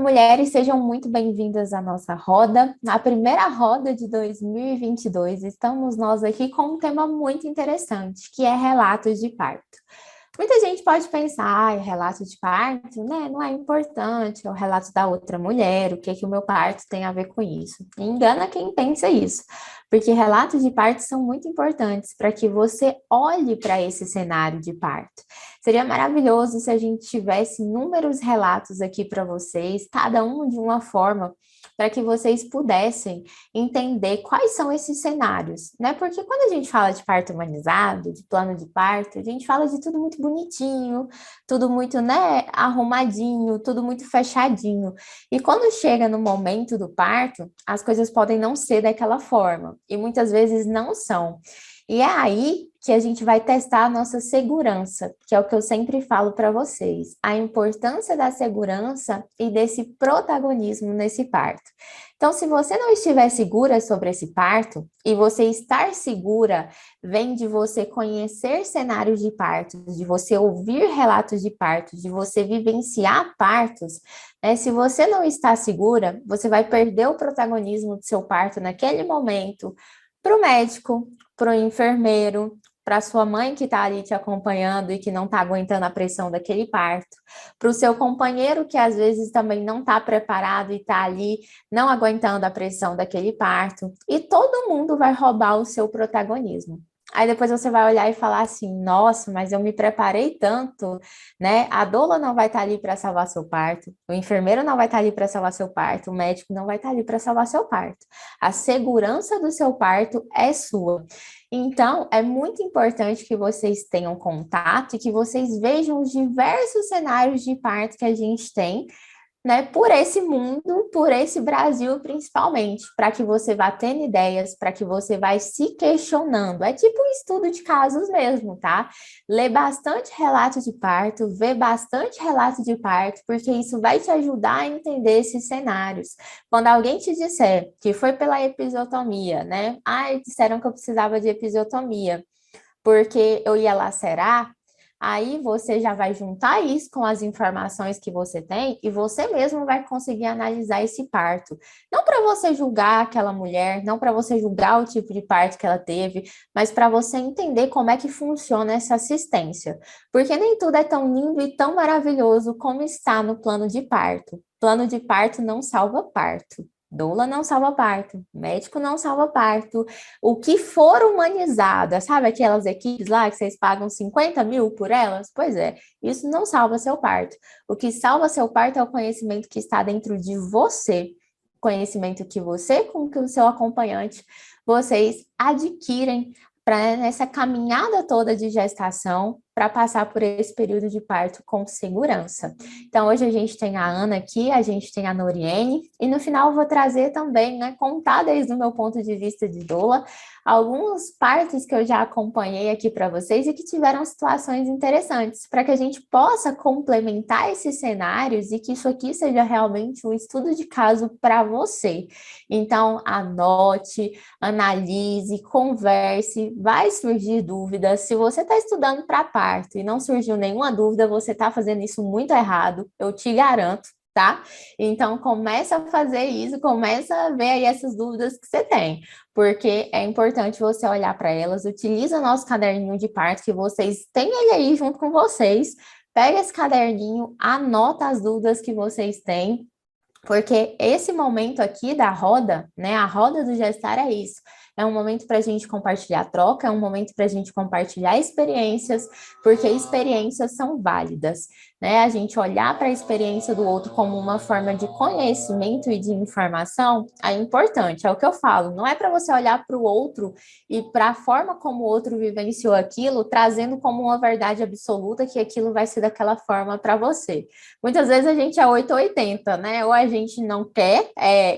mulheres, sejam muito bem-vindas à nossa roda. Na primeira roda de 2022, estamos nós aqui com um tema muito interessante, que é relatos de parto. Muita gente pode pensar, relato de parto, né, não é importante, é o relato da outra mulher, o que que o meu parto tem a ver com isso? E engana quem pensa isso, porque relatos de parto são muito importantes para que você olhe para esse cenário de parto. Seria maravilhoso se a gente tivesse inúmeros relatos aqui para vocês, cada um de uma forma, para que vocês pudessem entender quais são esses cenários, né? Porque quando a gente fala de parto humanizado, de plano de parto, a gente fala de tudo muito bonitinho, tudo muito, né, arrumadinho, tudo muito fechadinho. E quando chega no momento do parto, as coisas podem não ser daquela forma, e muitas vezes não são. E é aí que a gente vai testar a nossa segurança, que é o que eu sempre falo para vocês, a importância da segurança e desse protagonismo nesse parto. Então, se você não estiver segura sobre esse parto, e você estar segura vem de você conhecer cenários de partos, de você ouvir relatos de partos, de você vivenciar partos, né? Se você não está segura, você vai perder o protagonismo do seu parto naquele momento para o médico, para o enfermeiro, para sua mãe que está ali te acompanhando e que não está aguentando a pressão daquele parto, para o seu companheiro que às vezes também não está preparado e está ali não aguentando a pressão daquele parto, e todo mundo vai roubar o seu protagonismo. Aí depois você vai olhar e falar assim, nossa, mas eu me preparei tanto, né? A doula não vai estar ali para salvar seu parto, o enfermeiro não vai estar ali para salvar seu parto, o médico não vai estar ali para salvar seu parto. A segurança do seu parto é sua. Então, é muito importante que vocês tenham contato e que vocês vejam os diversos cenários de parto que a gente tem, né, por esse mundo, por esse Brasil principalmente, para que você vá tendo ideias, para que você vá se questionando. É tipo um estudo de casos mesmo, tá? Lê bastante relato de parto, vê bastante relato de parto, porque isso vai te ajudar a entender esses cenários. Quando alguém te disser que foi pela episiotomia, né? Disseram que eu precisava de episiotomia, porque eu ia lacerar. Aí você já vai juntar isso com as informações que você tem e você mesmo vai conseguir analisar esse parto. Não para você julgar aquela mulher, não para você julgar o tipo de parto que ela teve, mas para você entender como é que funciona essa assistência. Porque nem tudo é tão lindo e tão maravilhoso como está no plano de parto. Plano de parto não salva parto. Doula não salva parto, médico não salva parto. O que for humanizado, sabe aquelas equipes lá que vocês pagam 50 mil por elas? Pois é, isso não salva seu parto. O que salva seu parto é o conhecimento que está dentro de você, conhecimento que você, com que o seu acompanhante, vocês adquirem para nessa caminhada toda de gestação, para passar por esse período de parto com segurança. Então, hoje a gente tem a Ana aqui, a gente tem a Noriene, e no final eu vou trazer também, né, contar desde o meu ponto de vista de doula, alguns partos que eu já acompanhei aqui para vocês e que tiveram situações interessantes, para que a gente possa complementar esses cenários e que isso aqui seja realmente um estudo de caso para você. Então, anote, analise, converse, vai surgir dúvidas. Se você está estudando para parto e não surgiu nenhuma dúvida, você está fazendo isso muito errado, eu te garanto, tá? Então, começa a fazer isso, começa a ver aí essas dúvidas que você tem, porque é importante você olhar para elas, utiliza nosso caderninho de parto, que vocês têm ele aí junto com vocês, pega esse caderninho, anota as dúvidas que vocês têm, porque esse momento aqui da roda, né, a roda do gestar é isso. É um momento para a gente compartilhar troca, é um momento para a gente compartilhar experiências, porque experiências são válidas, né? A gente olhar para a experiência do outro como uma forma de conhecimento e de informação é importante, é o que eu falo. Não é para você olhar para o outro e para a forma como o outro vivenciou aquilo, trazendo como uma verdade absoluta que aquilo vai ser daquela forma para você. Muitas vezes a gente é 880, né? Ou a gente não quer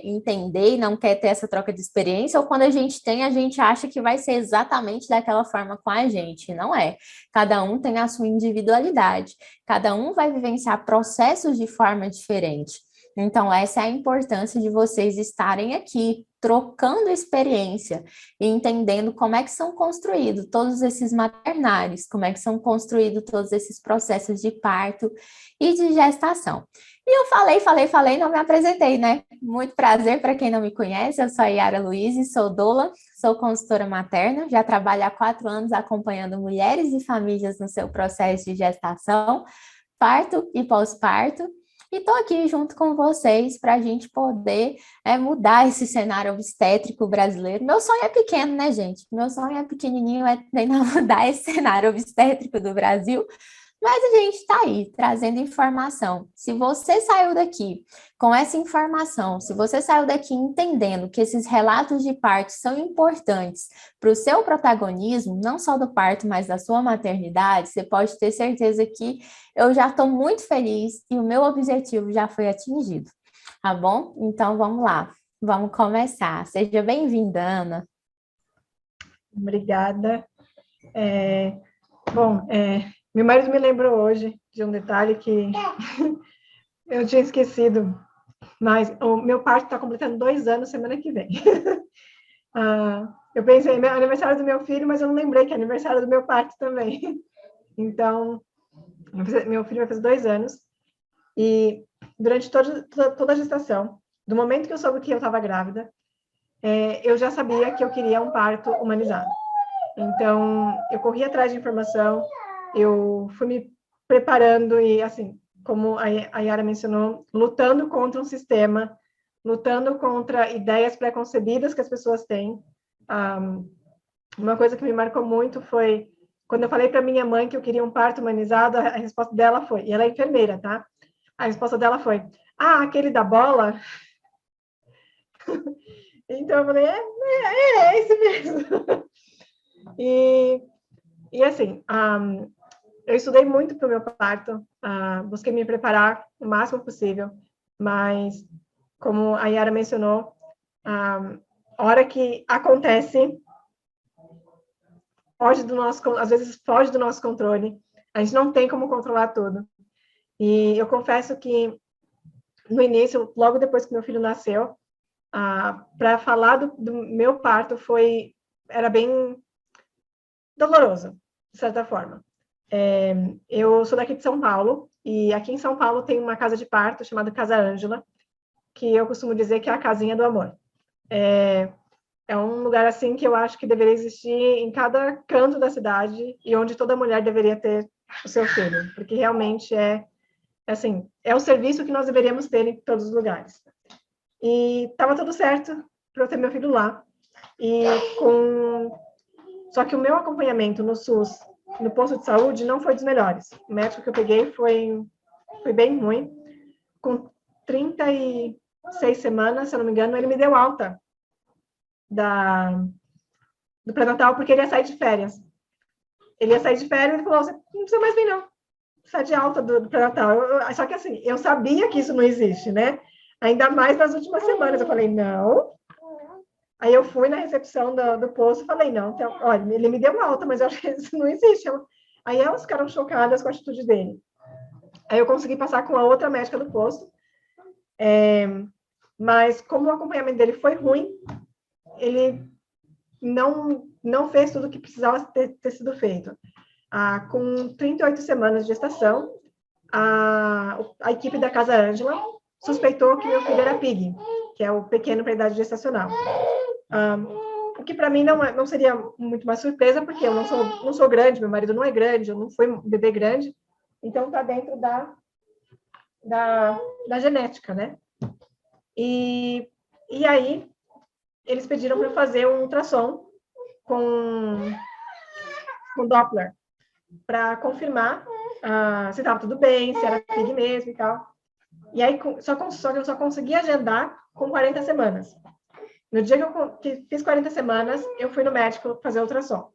entender e não quer ter essa troca de experiência, ou quando a gente tem, a gente acha que vai ser exatamente daquela forma com a gente. Não é. Cada um tem a sua individualidade. Cada um vai vivenciar processos de forma diferente. Então, essa é a importância de vocês estarem aqui, trocando experiência e entendendo como é que são construídos todos esses maternários, como é que são construídos todos esses processos de parto e de gestação. E eu falei, não me apresentei, né? Muito prazer para quem não me conhece, eu sou a Yara Luiz, sou doula, sou consultora materna, já trabalho há 4 anos acompanhando mulheres e famílias no seu processo de gestação, parto e pós-parto. E estou aqui junto com vocês para a gente poder mudar esse cenário obstétrico brasileiro. Meu sonho é pequeno, né, gente? Meu sonho é pequenininho, é tentar mudar esse cenário obstétrico do Brasil. Mas a gente está aí trazendo informação. Se você saiu daqui com essa informação, se você saiu daqui entendendo que esses relatos de parto são importantes para o seu protagonismo, não só do parto, mas da sua maternidade, você pode ter certeza que eu já estou muito feliz e o meu objetivo já foi atingido. Tá bom? Então vamos lá, vamos começar. Seja bem-vinda, Ana. Obrigada. Meu marido me lembrou hoje de um detalhe que eu tinha esquecido, mas o meu parto está completando 2 anos semana que vem. Eu pensei, é aniversário do meu filho, mas eu não lembrei que é aniversário do meu parto também. Então, meu filho vai fazer 2 anos e durante toda a gestação, do momento que eu soube que eu estava grávida, eu já sabia que eu queria um parto humanizado. Então, eu corri atrás de informação, eu fui me preparando e, assim, como a Yara mencionou, lutando contra um sistema, lutando contra ideias pré-concebidas que as pessoas têm. Uma coisa que me marcou muito foi quando eu falei para minha mãe que eu queria um parto humanizado, a resposta dela foi, e ela é enfermeira, tá? A resposta dela foi, aquele da bola? Então, eu falei, é esse mesmo. E assim, eu estudei muito para o meu parto, busquei me preparar o máximo possível, mas, como a Yara mencionou, a hora que acontece, às vezes foge do nosso controle, a gente não tem como controlar tudo. E eu confesso que, no início, logo depois que meu filho nasceu, para falar do meu parto era bem doloroso, de certa forma. Eu sou daqui de São Paulo, e aqui em São Paulo tem uma casa de parto chamada Casa Ângela, que eu costumo dizer que é a casinha do amor. É um lugar assim que eu acho que deveria existir em cada canto da cidade e onde toda mulher deveria ter o seu filho, porque realmente assim, é o serviço que nós deveríamos ter em todos os lugares. E estava tudo certo para eu ter meu filho lá. Só que o meu acompanhamento no SUS, no posto de saúde, não foi dos melhores. O médico que eu peguei foi bem ruim. Com 36 semanas, se eu não me engano, ele me deu alta do pré-natal porque ele ia sair de férias. Ele ia sair de férias e ele falou, você não precisa mais vir, não. Sai de alta do pré-natal. Só que assim, eu sabia que isso não existe, né? Ainda mais nas últimas semanas. Eu falei, não. Aí eu fui na recepção do posto e falei, não, então, olha, ele me deu alta, mas eu acho que isso não existe. Aí elas ficaram chocadas com a atitude dele. Aí eu consegui passar com a outra médica do posto, mas como o acompanhamento dele foi ruim, ele não fez tudo o que precisava ter sido feito. Com 38 semanas de gestação, a equipe da Casa Ângela suspeitou que meu filho era PIG, que é o pequeno para idade gestacional. O que para mim não seria muito uma surpresa, porque eu não sou grande, meu marido não é grande, eu não fui um bebê grande, então está dentro da genética, né? E aí, eles pediram para eu fazer um ultrassom com Doppler, para confirmar se estava tudo bem, se era PIG mesmo e tal. E aí, só que eu só consegui agendar com 40 semanas. No dia que fiz 40 semanas, eu fui no médico fazer ultrassom.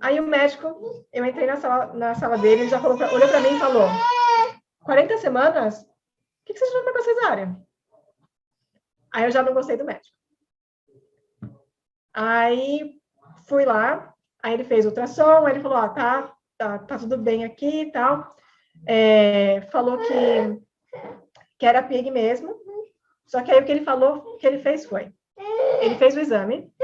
Aí o médico, eu entrei na sala dele, ele já olhou para mim e falou, 40 semanas? O que você já vai com a cesárea? Aí eu já não gostei do médico. Aí fui lá, aí ele fez ultrassom, aí ele falou, tá tudo bem aqui e tal. Falou que que era PIG mesmo. Só que aí o que ele falou, o que ele fez foi, ele fez o exame,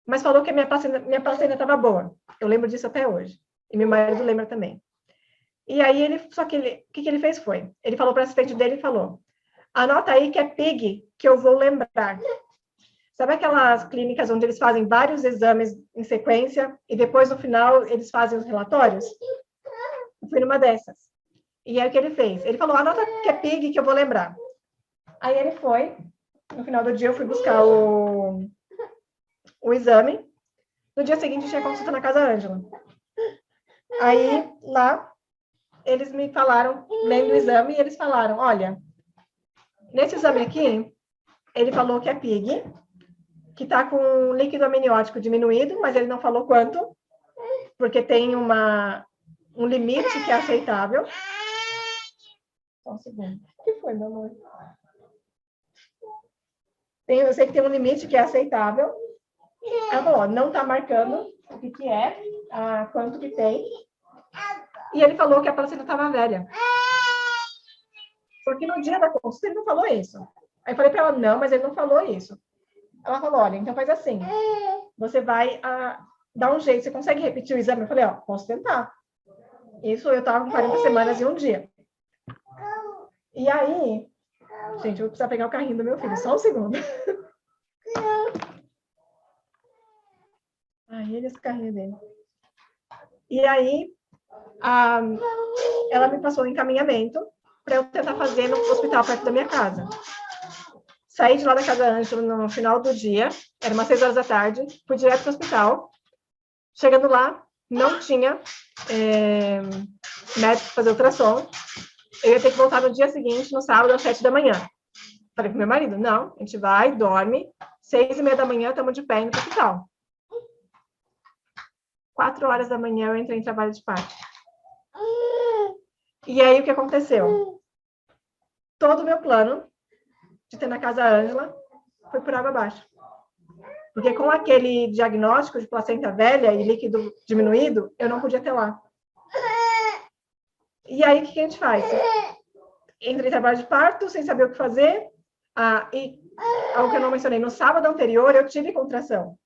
mas falou que a minha placenta estava boa. Eu lembro disso até hoje. E meu marido lembra também. E aí o que ele fez foi, ele falou para o assistente dele e falou, anota aí que é PIG, que eu vou lembrar. Sabe aquelas clínicas onde eles fazem vários exames em sequência e depois, no final, eles fazem os relatórios? Eu fui numa dessas. E aí, o que ele fez? Ele falou, anota que é PIG, que eu vou lembrar. Aí ele foi. No final do dia, eu fui buscar o exame. No dia seguinte, eu tinha consulta na Casa Ângela. Aí, lá, eles me falaram, lendo o exame, e eles falaram, olha, nesse exame aqui, ele falou que é PIG, que está com líquido amniótico diminuído, mas ele não falou quanto, porque tem um limite que é aceitável. Só um segundo. O que foi, meu amor? Eu sei que tem um limite que é aceitável. Ela falou, não está marcando o que é, quanto que tem. E ele falou que a placenta estava velha. Só que no dia da consulta ele não falou isso. Aí eu falei para ela, não, mas ele não falou isso. Ela falou, olha, então faz assim, você vai dar um jeito, você consegue repetir o exame? Eu falei, posso tentar. Isso eu estava com 40 semanas e um dia. E aí, gente, eu vou precisar pegar o carrinho do meu filho, só um segundo. Ai, ele esse carrinho dele. E aí, ela me passou o encaminhamento para eu tentar fazer no hospital perto da minha casa. Saí de lá da Casa Ângela no final do dia, era umas 6 horas da tarde, fui direto para o hospital. Chegando lá, não tinha médico para fazer ultrassom. Eu ia ter que voltar no dia seguinte, no sábado, às 7 da manhã. Falei pro meu marido, não, a gente vai, dorme, 6h30 da manhã, estamos de pé indo para o hospital. 4 horas da manhã eu entrei em trabalho de parto. E aí o que aconteceu? Todo o meu plano de ter na Casa Ângela foi por água abaixo. Porque com aquele diagnóstico de placenta velha e líquido diminuído, eu não podia ter lá. E aí, o que a gente faz? Entrei em trabalho de parto, sem saber o que fazer. E algo que eu não mencionei, no sábado anterior, eu tive contração.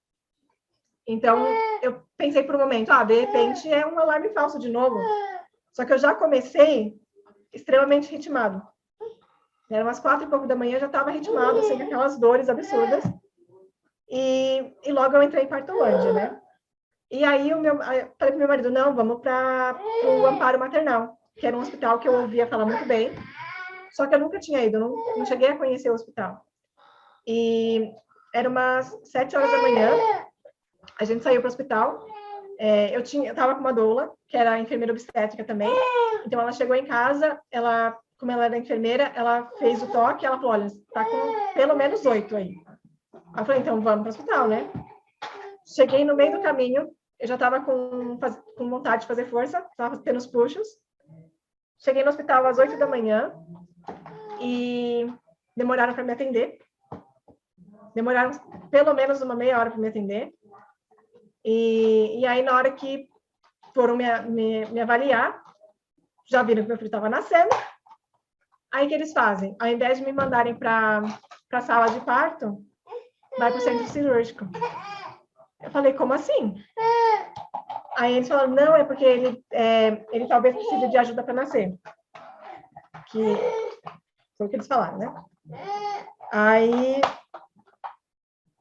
Então, eu pensei por um momento, de repente é um alarme falso de novo. Só que eu já comecei extremamente ritmado. Eram umas 4 e pouco da manhã, já estava ritmado, assim, com aquelas dores absurdas. E logo eu entrei em Partolândia, né? E aí eu falei pro meu marido, não, vamos para o Amparo Maternal, que era um hospital que eu ouvia falar muito bem, só que eu nunca tinha ido, não cheguei a conhecer o hospital. E era umas 7 horas da manhã, a gente saiu para o hospital, eu estava com uma doula, que era enfermeira obstétrica também, então ela chegou em casa, como ela era enfermeira, ela fez o toque, ela falou, olha, está com pelo menos 8 aí. Aí eu falei, então vamos para o hospital, né? Cheguei no meio do caminho, eu já estava com vontade de fazer força, estava tendo os puxos. Cheguei no hospital às 8 da manhã e demoraram para me atender. Demoraram pelo menos uma meia hora para me atender. E aí, na hora que foram me avaliar, já viram que meu filho estava nascendo. Aí, o que eles fazem? Ao invés de me mandarem para a sala de parto, vai para o centro cirúrgico. Eu falei, como assim? Aí eles falaram, não, é porque ele talvez precise de ajuda para nascer. Que foi o que eles falaram, né? Aí,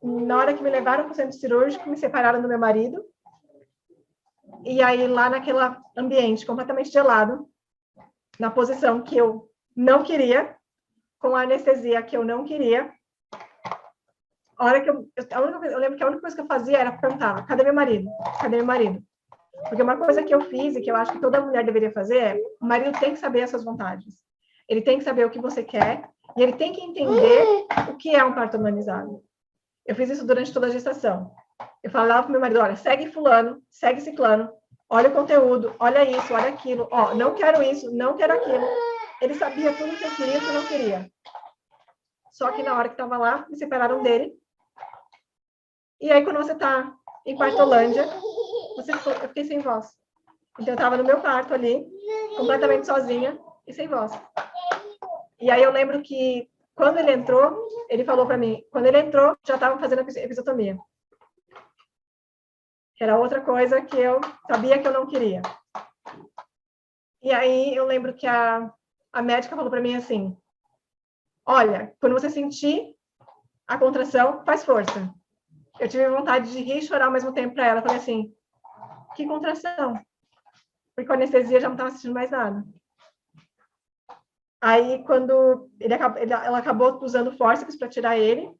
na hora que me levaram para o centro cirúrgico, me separaram do meu marido. E aí, lá naquele ambiente completamente gelado, na posição que eu não queria, com a anestesia que eu não queria, a hora que eu lembro que a única coisa que eu fazia era perguntar, cadê meu marido? Cadê meu marido? Porque uma coisa que eu fiz e que eu acho que toda mulher deveria fazer é, o marido tem que saber as suas vontades. Ele tem que saber o que você quer e ele tem que entender o que é um parto humanizado. Eu fiz isso durante toda a gestação. Eu falava pro meu marido, olha, segue fulano, segue ciclano, olha o conteúdo, olha isso, olha aquilo, não quero isso, não quero aquilo. Ele sabia tudo que eu queria e o que eu não queria. Só que na hora que estava lá, me separaram dele. E aí, quando você está em Partolândia, eu fiquei sem voz. Então, eu estava no meu quarto ali, completamente sozinha e sem voz. E aí eu lembro que quando ele entrou, ele falou para mim, quando ele entrou, já estavam fazendo episiotomia. Era outra coisa que eu sabia que eu não queria. E aí eu lembro que a médica falou para mim assim, olha, quando você sentir a contração, faz força. Eu tive vontade de rir e chorar ao mesmo tempo para ela. Eu falei assim, que contração? Porque com a anestesia já não estava sentindo mais nada. Aí, quando ela acabou usando fórceps para tirar ele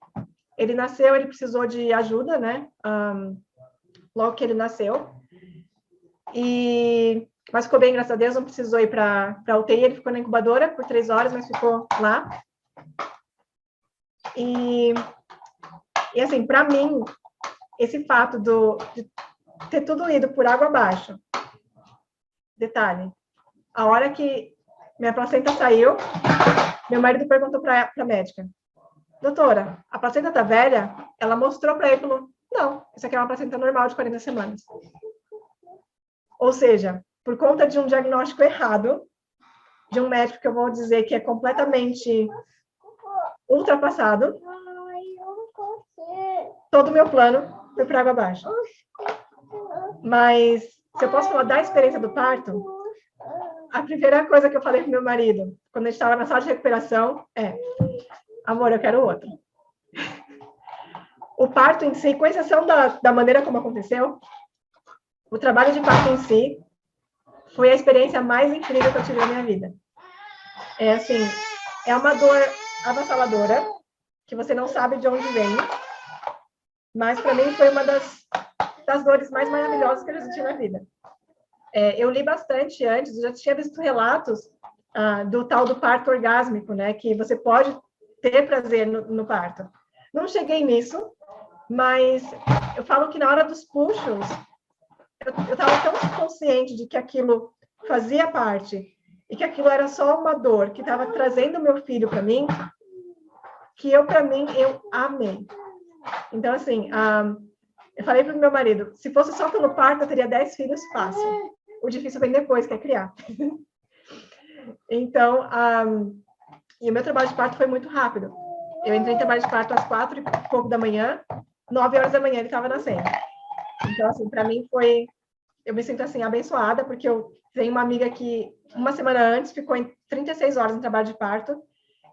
nasceu, ele precisou de ajuda, né? Logo que ele nasceu. Mas ficou bem, graças a Deus, não precisou ir para a UTI, ele ficou na incubadora por 3 horas, mas ficou lá. E assim, para mim, esse fato de ter tudo ido por água abaixo, detalhe, a hora que minha placenta saiu, meu marido perguntou para a médica, doutora, a placenta tá velha? Ela mostrou para ele e falou, não, isso aqui é uma placenta normal de 40 semanas. Ou seja, por conta de um diagnóstico errado, de um médico que eu vou dizer que é completamente ultrapassado, todo o meu plano foi para água abaixo. Mas, se eu posso falar da experiência do parto, a primeira coisa que eu falei pro meu marido, quando a gente estava na sala de recuperação, é, amor, eu quero outro. O parto em si, com exceção da maneira como aconteceu, o trabalho de parto em si foi a experiência mais incrível que eu tive na minha vida. É assim, é uma dor avassaladora, que você não sabe de onde vem, mas para mim foi uma das dores mais maravilhosas que eu já senti na vida. Eu li bastante antes, eu já tinha visto relatos do tal do parto orgásmico, né, que você pode ter prazer no parto. Não cheguei nisso, mas eu falo que na hora dos puxos, eu estava tão consciente de que aquilo fazia parte e que aquilo era só uma dor que estava trazendo meu filho para mim, que para mim, eu amei. Então, assim, eu falei para o meu marido, se fosse só pelo parto, eu teria 10 filhos fácil. O difícil vem depois, que é criar. Então, e o meu trabalho de parto foi muito rápido. Eu entrei em trabalho de parto às 4 e pouco da manhã, 9 horas da manhã ele estava nascendo. Então, assim, para mim foi... Eu me sinto, assim, abençoada, porque eu tenho uma amiga que, uma semana antes, ficou em 36 horas no trabalho de parto,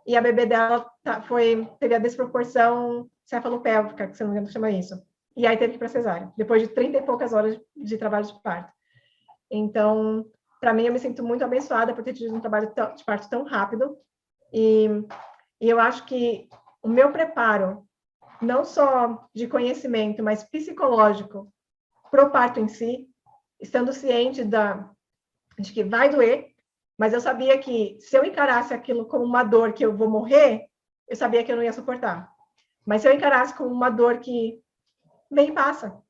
e a bebê dela teve a desproporção cefalopélvica, que se não me engano chama isso. E aí teve que ir para cesárea, depois de 30 e poucas horas de trabalho de parto. Então, para mim, eu me sinto muito abençoada por ter tido um trabalho de parto tão rápido. E eu acho que o meu preparo, não só de conhecimento, mas psicológico, para o parto em si, estando ciente de que vai doer, mas eu sabia que se eu encarasse aquilo como uma dor que eu vou morrer, eu sabia que eu não ia suportar. Mas se eu encarasse como uma dor que vem e passa.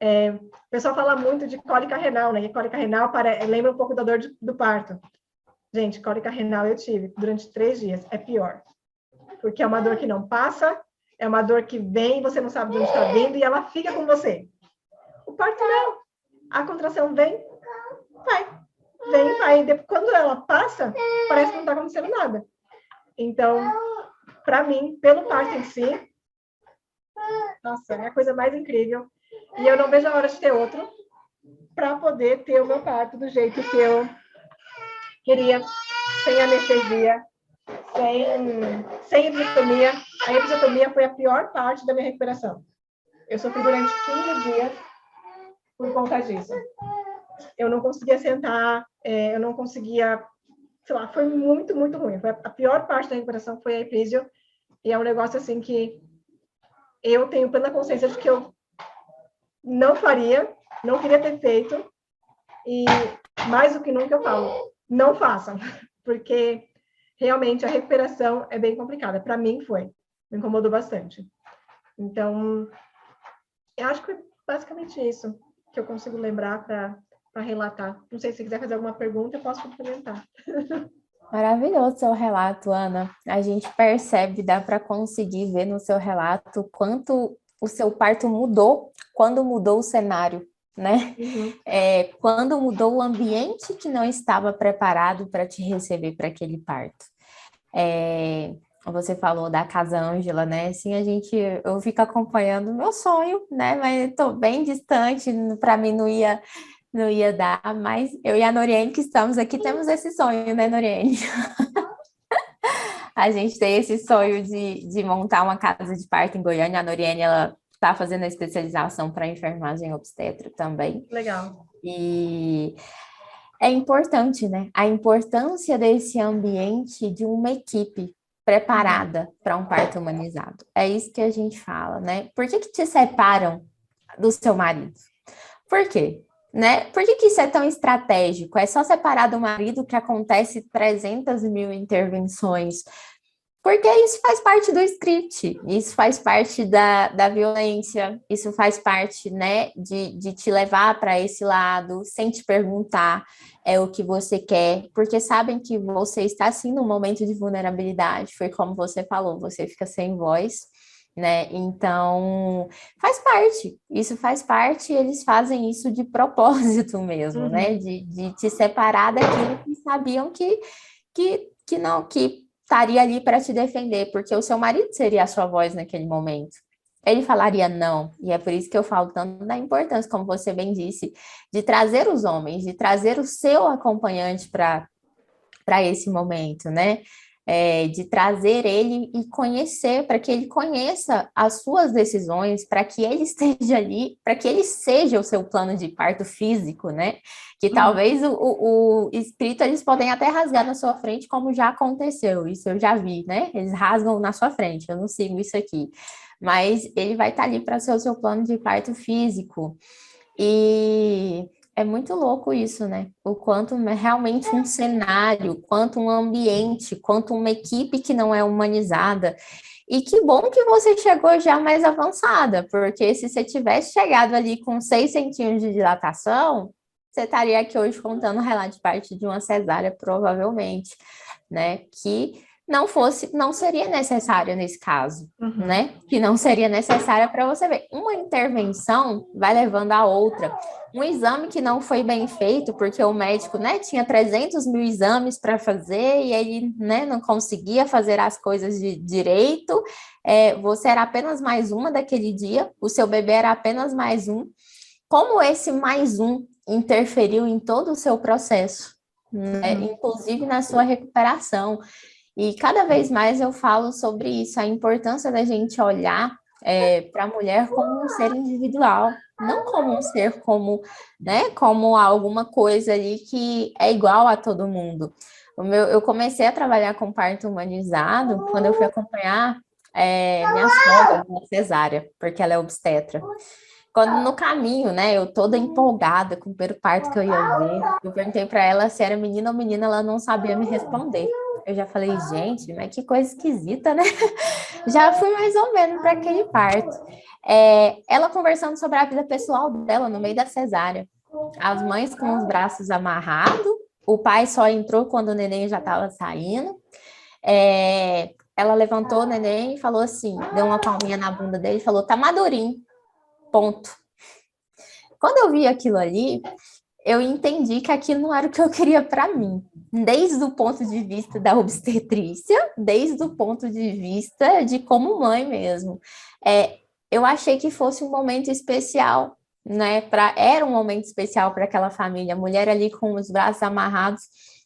O pessoal fala muito de cólica renal, né? E cólica renal lembra um pouco da dor do parto. Gente, cólica renal eu tive durante 3 dias. É pior. Porque é uma dor que não passa, é uma dor que vem, você não sabe de onde está vindo e ela fica com você. O parto não. A contração vem, vai. Vem, vai. Depois, quando ela passa, parece que não está acontecendo nada. Então, para mim, pelo parto em si, nossa, é a coisa mais incrível. E eu não vejo a hora de ter outro para poder ter o meu parto do jeito que eu queria, sem anestesia, sem episiotomia. A episiotomia foi a pior parte da minha recuperação. Eu sofri durante 15 dias por conta disso. Eu não conseguia sentar, eu não conseguia, sei lá, foi muito, muito ruim. Foi a pior parte da recuperação foi a episio, e é um negócio assim que eu tenho plena consciência de que eu não faria, não queria ter feito, e mais do que nunca eu falo, não façam, porque realmente a recuperação é bem complicada. Para mim foi, me incomodou bastante. Então, eu acho que foi basicamente isso que eu consigo lembrar para relatar. Não sei se quiser fazer alguma pergunta, eu posso complementar. Maravilhoso seu relato, Ana. A gente percebe, dá para conseguir ver no seu relato quanto o seu parto mudou quando mudou o cenário, né? Uhum. Quando mudou o ambiente que não estava preparado para te receber para aquele parto. Você falou da Casa Ângela, né? Assim, eu fico acompanhando o meu sonho, né? Mas estou bem distante, para mim não ia dar, mas eu e a Noriene que estamos aqui temos esse sonho, né, Noriene? A gente tem esse sonho de montar uma casa de parto em Goiânia. A Noriene, ela está fazendo a especialização para enfermagem obstetra também. Legal. E é importante, né? A importância desse ambiente de uma equipe preparada para um parto humanizado. É isso que a gente fala, né? Por que te separam do seu marido? Por quê? Né? Por que isso é tão estratégico? É só separar do marido que acontece 300 mil intervenções. Porque isso faz parte do script, isso faz parte da violência, isso faz parte, né, de te levar para esse lado, sem te perguntar o que você quer, porque sabem que você está, sim, num momento de vulnerabilidade, foi como você falou, você fica sem voz, né, então isso faz parte, eles fazem isso de propósito mesmo, né, de te separar daquilo que sabiam que não, que estaria ali para te defender, porque o seu marido seria a sua voz naquele momento. Ele falaria não, e é por isso que eu falo tanto da importância, como você bem disse, de trazer os homens, de trazer o seu acompanhante para esse momento, né? De trazer ele e conhecer, para que ele conheça as suas decisões, para que ele esteja ali, para que ele seja o seu plano de parto físico, né? Que talvez o escrito eles podem até rasgar na sua frente, como já aconteceu, isso eu já vi, né? Eles rasgam na sua frente, eu não sigo isso aqui, mas ele vai estar ali para ser o seu plano de parto físico. E é muito louco isso, né? O quanto é realmente um cenário, quanto um ambiente, quanto uma equipe que não é humanizada. E que bom que você chegou já mais avançada, porque se você tivesse chegado ali com 6 centímetros de dilatação, você estaria aqui hoje contando o relato de parto de uma cesárea, provavelmente, né? Que não seria necessário nesse caso, né? Que não seria necessária para você ver. Uma intervenção vai levando a outra. Um exame que não foi bem feito, porque o médico, né, tinha 300 mil exames para fazer e ele, né, não conseguia fazer as coisas de direito. Você era apenas mais uma daquele dia, o seu bebê era apenas mais um. Como esse mais um interferiu em todo o seu processo, né? Inclusive na sua recuperação. E cada vez mais eu falo sobre isso, a importância da gente olhar para a mulher como um ser individual, não como um ser né, como alguma coisa ali que é igual a todo mundo. Eu comecei a trabalhar com parto humanizado quando eu fui acompanhar minha sogra na cesárea, porque ela é obstetra. Quando no caminho, né, eu toda empolgada com o primeiro parto que eu ia ver, eu perguntei para ela se era menina ou menina, ela não sabia me responder. Eu já falei, gente, mas que coisa esquisita, né? Já fui mais ou menos para aquele parto. Ela conversando sobre a vida pessoal dela no meio da cesárea. As mães com os braços amarrados, o pai só entrou quando o neném já estava saindo. Ela levantou o neném e falou assim, deu uma palminha na bunda dele e falou, tá madurinho, ponto. Quando eu vi aquilo ali, eu entendi que aquilo não era o que eu queria para mim, desde o ponto de vista da obstetrícia, desde o ponto de vista de como mãe mesmo. Eu achei que fosse um momento especial, né? Era um momento especial para aquela família, a mulher ali com os braços amarrados,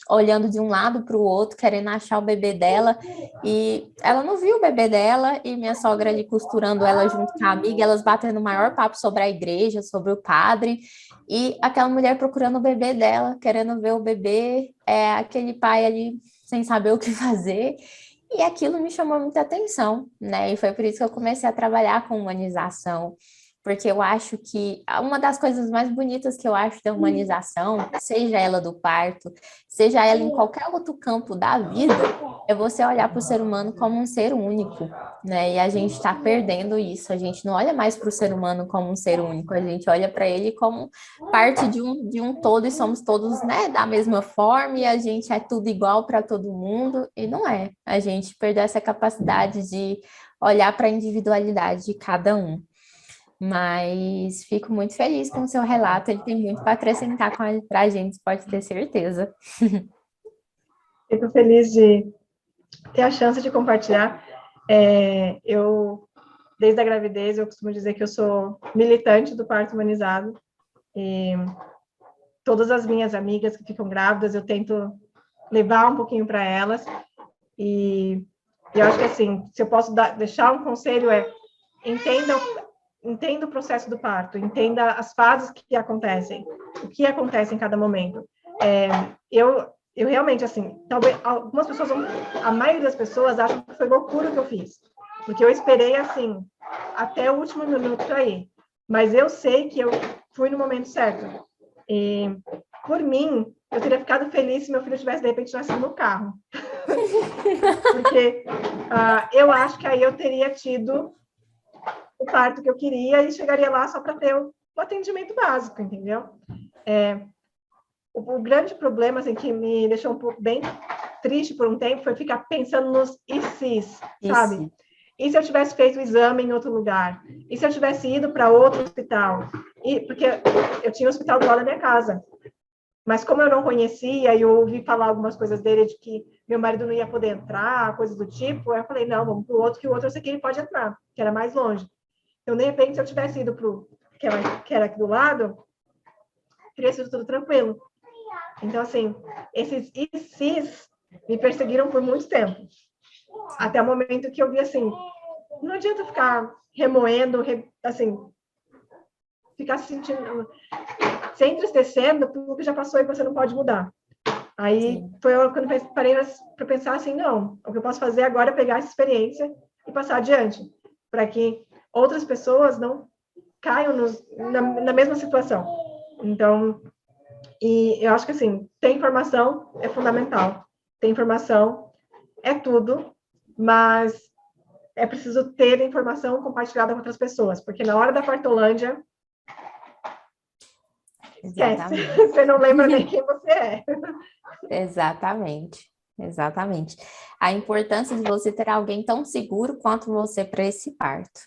olhando de um lado para o outro, querendo achar o bebê dela, e ela não viu o bebê dela, e minha sogra ali costurando ela junto com a amiga, elas batendo o maior papo sobre a igreja, sobre o padre, e aquela mulher procurando o bebê dela, querendo ver o bebê, aquele pai ali sem saber o que fazer, e aquilo me chamou muita atenção, né? E foi por isso que eu comecei a trabalhar com humanização, porque eu acho que uma das coisas mais bonitas que eu acho da humanização, seja ela do parto, seja ela em qualquer outro campo da vida, é você olhar para o ser humano como um ser único, né? E a gente está perdendo isso, a gente não olha mais para o ser humano como um ser único, a gente olha para ele como parte de um todo e somos todos, né, da mesma forma e a gente é tudo igual para todo mundo, e não é. A gente perdeu essa capacidade de olhar para a individualidade de cada um. Mas fico muito feliz com o seu relato, ele tem muito para acrescentar para a gente, pode ter certeza. Fico feliz de ter a chance de compartilhar. Eu, desde a gravidez, eu costumo dizer que eu sou militante do parto humanizado, e todas as minhas amigas que ficam grávidas, eu tento levar um pouquinho para elas, e eu acho que, assim, se eu posso deixar um conselho, entenda o processo do parto, entenda as fases que acontecem, o que acontece em cada momento. Eu realmente, assim, talvez algumas pessoas, a maioria das pessoas acham que foi loucura o que eu fiz, porque eu esperei, assim, até o último minuto para ir, mas eu sei que eu fui no momento certo. E, por mim, eu teria ficado feliz se meu filho tivesse, de repente, nascido no carro. Porque eu acho que aí eu teria tido o parto que eu queria e chegaria lá só para ter o atendimento básico, entendeu? O grande problema, assim, que me deixou um pouco bem triste por um tempo foi ficar pensando nos e se's, sabe? E se eu tivesse feito o exame em outro lugar? E se eu tivesse ido para outro hospital? Porque eu tinha um hospital do lado da minha casa. Mas como eu não conhecia e eu ouvi falar algumas coisas dele de que meu marido não ia poder entrar, coisas do tipo, eu falei, não, vamos para o outro, que o outro eu sei que ele pode entrar, que era mais longe. Então, de repente, se eu tivesse ido para o que era aqui do lado, teria sido tudo tranquilo. Então, assim, esses ICs me perseguiram por muito tempo. Até o momento que eu vi, assim, não adianta ficar remoendo, assim, ficar se sentindo, se entristecendo por que já passou e você não pode mudar. Aí foi quando eu parei para pensar assim, não, o que eu posso fazer agora é pegar essa experiência e passar adiante, para que outras pessoas não caiam na mesma situação. Então, e eu acho que, assim, ter informação é fundamental. Ter informação é tudo, mas é preciso ter informação compartilhada com outras pessoas, porque na hora da partolândia, esquece. Você não lembra nem quem você é. Exatamente, exatamente. A importância de você ter alguém tão seguro quanto você para esse parto,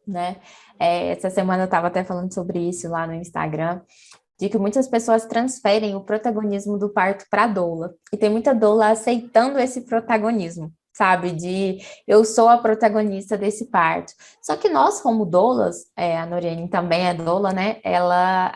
né? Essa semana eu estava até falando sobre isso lá no Instagram, de que muitas pessoas transferem o protagonismo do parto para a doula. E tem muita doula aceitando esse protagonismo, sabe? De eu sou a protagonista desse parto. Só que nós, como doulas, a Noriane também é doula, né?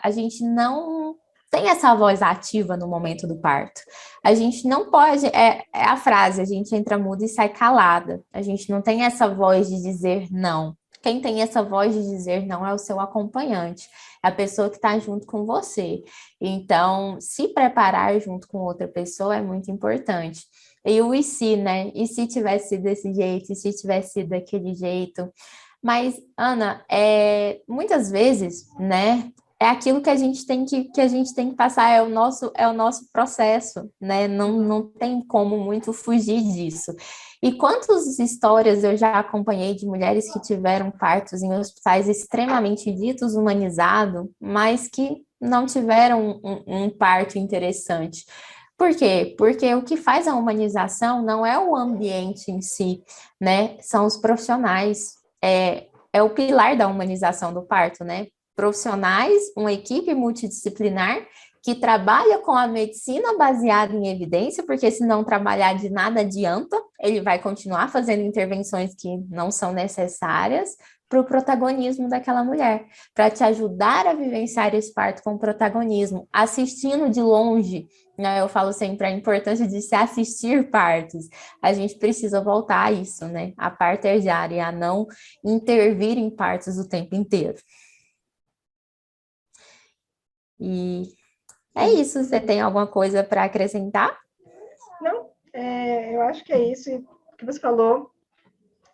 A gente não tem essa voz ativa no momento do parto. A gente não pode, é a frase, a gente entra muda e sai calada. A gente não tem essa voz de dizer não. Quem tem essa voz de dizer não é o seu acompanhante, é a pessoa que está junto com você. Então, se preparar junto com outra pessoa é muito importante. E o e se, né? E se tivesse sido desse jeito, e se tivesse sido daquele jeito? Mas, Ana, muitas vezes, né? É aquilo que a gente tem que passar, é o nosso processo, né? Não tem como muito fugir disso. E quantas histórias eu já acompanhei de mulheres que tiveram partos em hospitais extremamente ditos humanizados, mas que não tiveram um parto interessante. Por quê? Porque o que faz a humanização não é o ambiente em si, né? São os profissionais. É o pilar da humanização do parto, né? Profissionais, uma equipe multidisciplinar que trabalha com a medicina baseada em evidência, porque se não trabalhar de nada adianta, ele vai continuar fazendo intervenções que não são necessárias para o protagonismo daquela mulher, para te ajudar a vivenciar esse parto com protagonismo, assistindo de longe, né? Eu falo sempre a importância de se assistir partos. A gente precisa voltar a isso, né? A partejar e a não intervir em partos o tempo inteiro. E é isso. Você tem alguma coisa para acrescentar? Não, eu acho que é isso. E o que você falou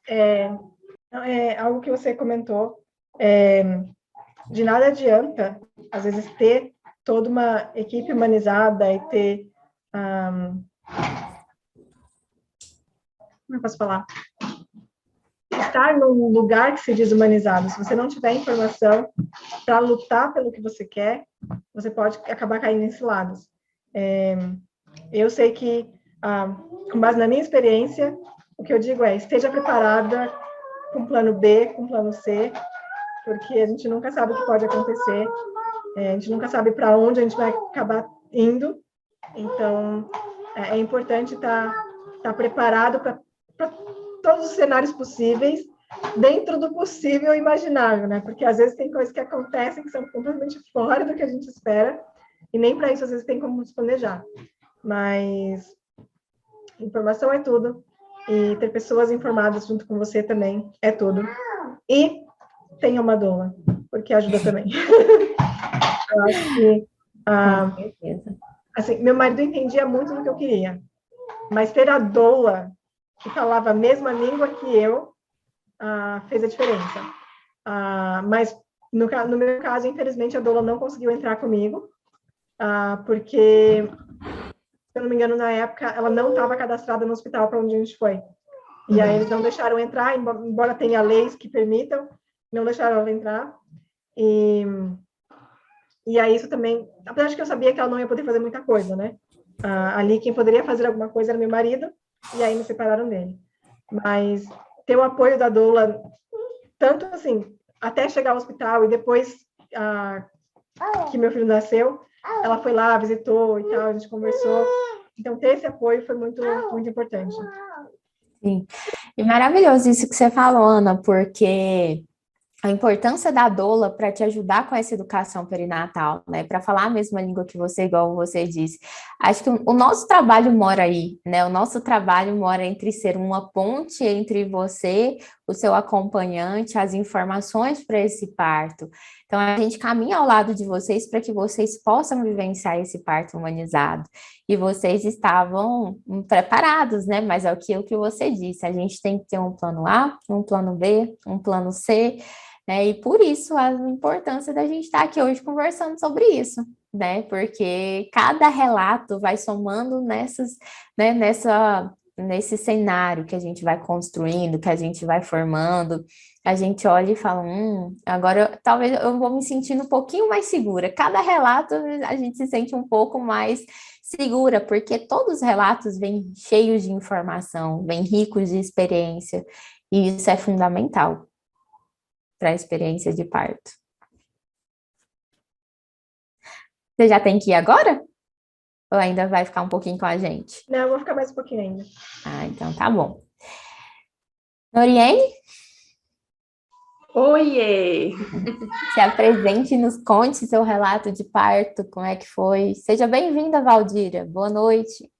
é algo que você comentou. De nada adianta, às vezes, ter toda uma equipe humanizada e ter... como eu posso falar? Estar num lugar que se diz humanizado. Se você não tiver informação para lutar pelo que você quer, você pode acabar caindo em ciladas. Eu sei que, com base na minha experiência, o que eu digo é, esteja preparada com plano B, com plano C, porque a gente nunca sabe o que pode acontecer, a gente nunca sabe para onde a gente vai acabar indo, então é importante estar preparado para todos os cenários possíveis, dentro do possível e imaginável, né? Porque às vezes tem coisas que acontecem que são completamente fora do que a gente espera, e nem para isso às vezes tem como se planejar. Mas informação é tudo, e ter pessoas informadas junto com você também é tudo. E tenha uma doula, porque ajuda também. Eu acho que Com certeza. assim, meu marido entendia muito do que eu queria, mas ter a doula que falava a mesma língua que eu fez a diferença. Mas no meu caso, infelizmente, a doula não conseguiu entrar comigo, porque, se eu não me engano, na época, ela não estava cadastrada no hospital para onde a gente foi. E aí eles não deixaram entrar, embora tenha leis que permitam, não deixaram ela entrar. E aí isso também, apesar de que eu sabia que ela não ia poder fazer muita coisa, né? Ali quem poderia fazer alguma coisa era meu marido, e aí me separaram dele. Mas ter o apoio da doula, tanto assim, até chegar ao hospital e depois que meu filho nasceu, ela foi lá, visitou e tal, a gente conversou. Então ter esse apoio foi muito, muito importante. Sim. E maravilhoso isso que você falou, Ana, porque a importância da doula para te ajudar com essa educação perinatal, né? Para falar a mesma língua que você, igual você disse. Acho que o nosso trabalho mora aí, né? O nosso trabalho mora entre ser uma ponte entre você, o seu acompanhante, as informações para esse parto. Então, a gente caminha ao lado de vocês para que vocês possam vivenciar esse parto humanizado. E vocês estavam preparados, né? Mas é aquilo que você disse, a gente tem que ter um plano A, um plano B, um plano C, né? E por isso a importância da gente estar aqui hoje conversando sobre isso, né? Porque cada relato vai somando né, nesse cenário que a gente vai construindo, que a gente vai formando. A gente olha e fala, agora talvez eu vou me sentindo um pouquinho mais segura. Cada relato a gente se sente um pouco mais segura, porque todos os relatos vêm cheios de informação, vêm ricos de experiência, e isso é fundamental para a experiência de parto. Você já tem que ir agora? Ou ainda vai ficar um pouquinho com a gente? Não, eu vou ficar mais um pouquinho ainda. Então tá bom. Noriene? Oiê! Se apresente e nos conte seu relato de parto, como é que foi. Seja bem-vinda, Valdira. Boa noite.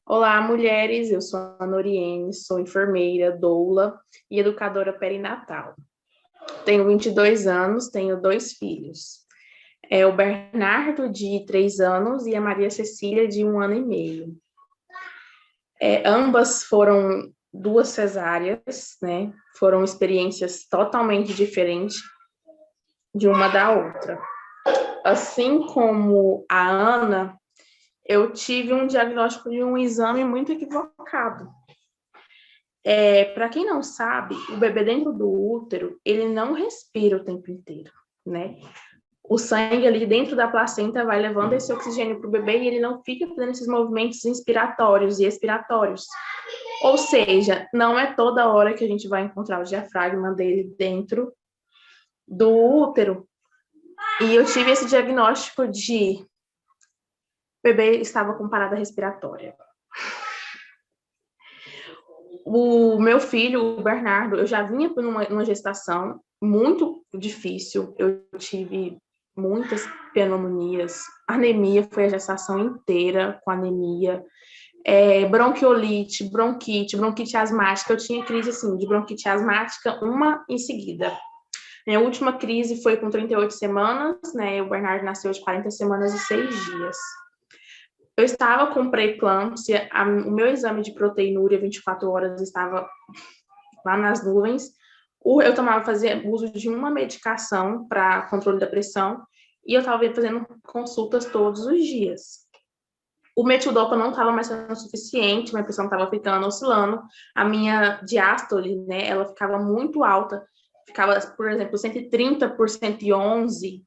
Olá, mulheres. Eu sou a Noriene, sou enfermeira, doula e educadora perinatal. Tenho 22 anos, tenho 2 filhos. É o Bernardo, de 3 anos, e a Maria Cecília, de 1 ano e meio. Ambas foram 2 cesáreas, né? Foram experiências totalmente diferentes de uma da outra. Assim como a Ana, eu tive um diagnóstico de um exame muito equivocado. Para quem não sabe, o bebê dentro do útero, ele não respira o tempo inteiro, né? O sangue ali dentro da placenta vai levando esse oxigênio para o bebê e ele não fica fazendo esses movimentos inspiratórios e expiratórios. Ou seja, não é toda hora que a gente vai encontrar o diafragma dele dentro do útero. E eu tive esse diagnóstico de bebê estava com parada respiratória. O meu filho, o Bernardo, eu já vinha por uma gestação muito difícil. Eu tive muitas pneumonias. Anemia, foi a gestação inteira com anemia. Bronquiolite, bronquite asmática. Eu tinha crise assim, de bronquite asmática, uma em seguida. Minha última crise foi com 38 semanas, né? O Bernardo nasceu de 40 semanas e 6 dias. Eu estava com pré-eclâmpsia, o meu exame de proteinúria 24 horas estava lá nas nuvens. Eu fazia uso de uma medicação para controle da pressão e eu estava fazendo consultas todos os dias. O metildopa não estava mais sendo suficiente, minha pressão estava ficando oscilando, a minha diástole, né, ela ficava muito alta, ficava, por exemplo, 130 por 111,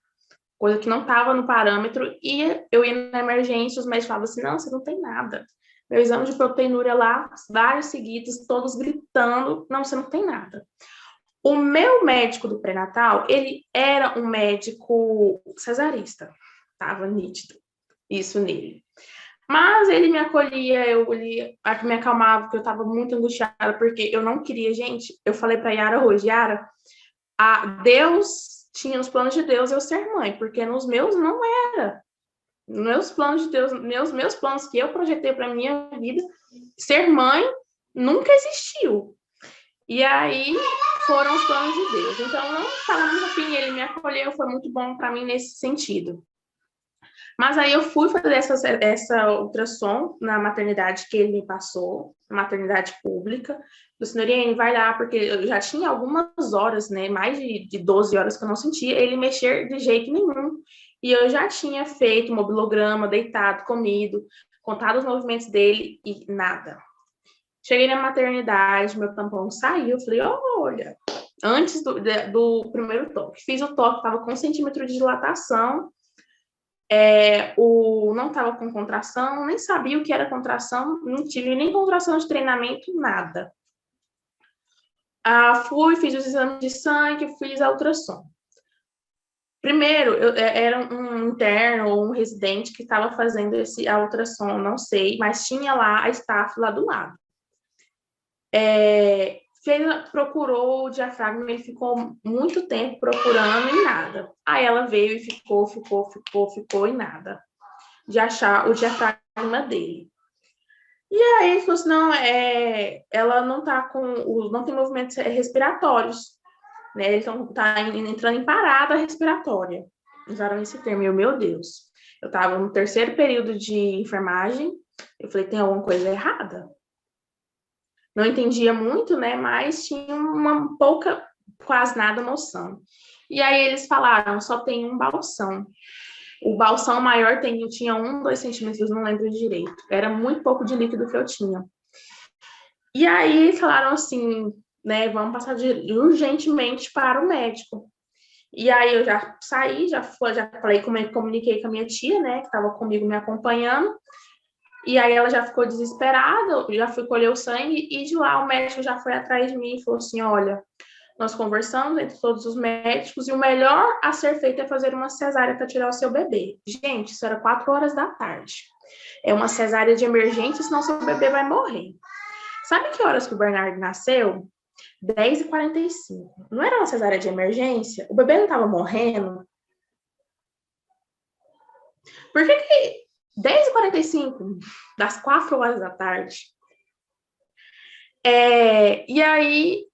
coisa que não estava no parâmetro, e eu ia na emergência, os médicos falavam assim, não, você não tem nada. Meu exame de proteinúria lá, vários seguidos, todos gritando, não, você não tem nada. O meu médico do pré-natal, ele era um médico cesarista, estava nítido isso nele. Mas ele me acolhia, ele me acalmava, porque eu estava muito angustiada, porque eu não queria, gente, eu falei para Yara hoje, Yara, Deus tinha nos planos de Deus eu ser mãe, porque nos meus não era. Nos meus planos de Deus, meus planos que eu projetei para minha vida, ser mãe nunca existiu. E aí foram os planos de Deus. Então, não estava muito afim, ele me acolheu, foi muito bom para mim nesse sentido. Mas aí eu fui fazer essa ultrassom na maternidade que ele me passou, maternidade pública. Do senhor Iene, vai lá, porque eu já tinha algumas horas, né, mais de 12 horas que eu não sentia ele mexer de jeito nenhum. E eu já tinha feito mobilograma, deitado, comido, contado os movimentos dele e nada. Cheguei na maternidade, meu tampão saiu, eu falei, olha, antes do primeiro toque. Fiz o toque, estava com 1 centímetro de dilatação, não estava com contração, nem sabia o que era contração, não tive nem contração de treinamento, nada. Fiz os exames de sangue, fiz a ultrassom. Primeiro, era um interno ou um residente que estava fazendo a ultrassom, não sei, mas tinha lá a staff lá do lado. Procurou o diafragma, ele ficou muito tempo procurando e nada. Aí ela veio e ficou e nada de achar o diafragma dele. E aí ele falou assim, não, ela não tá não tem movimentos respiratórios, né? Ele tá entrando em parada respiratória. Usaram esse termo, meu Deus. Eu estava no 3º período de enfermagem, eu falei, tem alguma coisa errada. Não entendia muito, né? Mas tinha uma pouca, quase nada noção. E aí eles falaram, só tem um balsão. O balsão maior tinha 1, 2 centímetros, não lembro direito. Era muito pouco de líquido que eu tinha. E aí eles falaram assim, né? Vamos passar urgentemente para o médico. E aí eu já saí, já falei, comuniquei com a minha tia, né? Que estava comigo me acompanhando. E aí ela já ficou desesperada, já fui colher o sangue, e de lá o médico já foi atrás de mim e falou assim, olha, nós conversamos entre todos os médicos e o melhor a ser feito é fazer uma cesárea para tirar o seu bebê. Gente, isso era 4 horas da tarde. É uma cesárea de emergência, senão seu bebê vai morrer. Sabe que horas que o Bernardo nasceu? 10h45. Não era uma cesárea de emergência? O bebê não estava morrendo? Por que 10h45 das 4 horas da tarde? E aí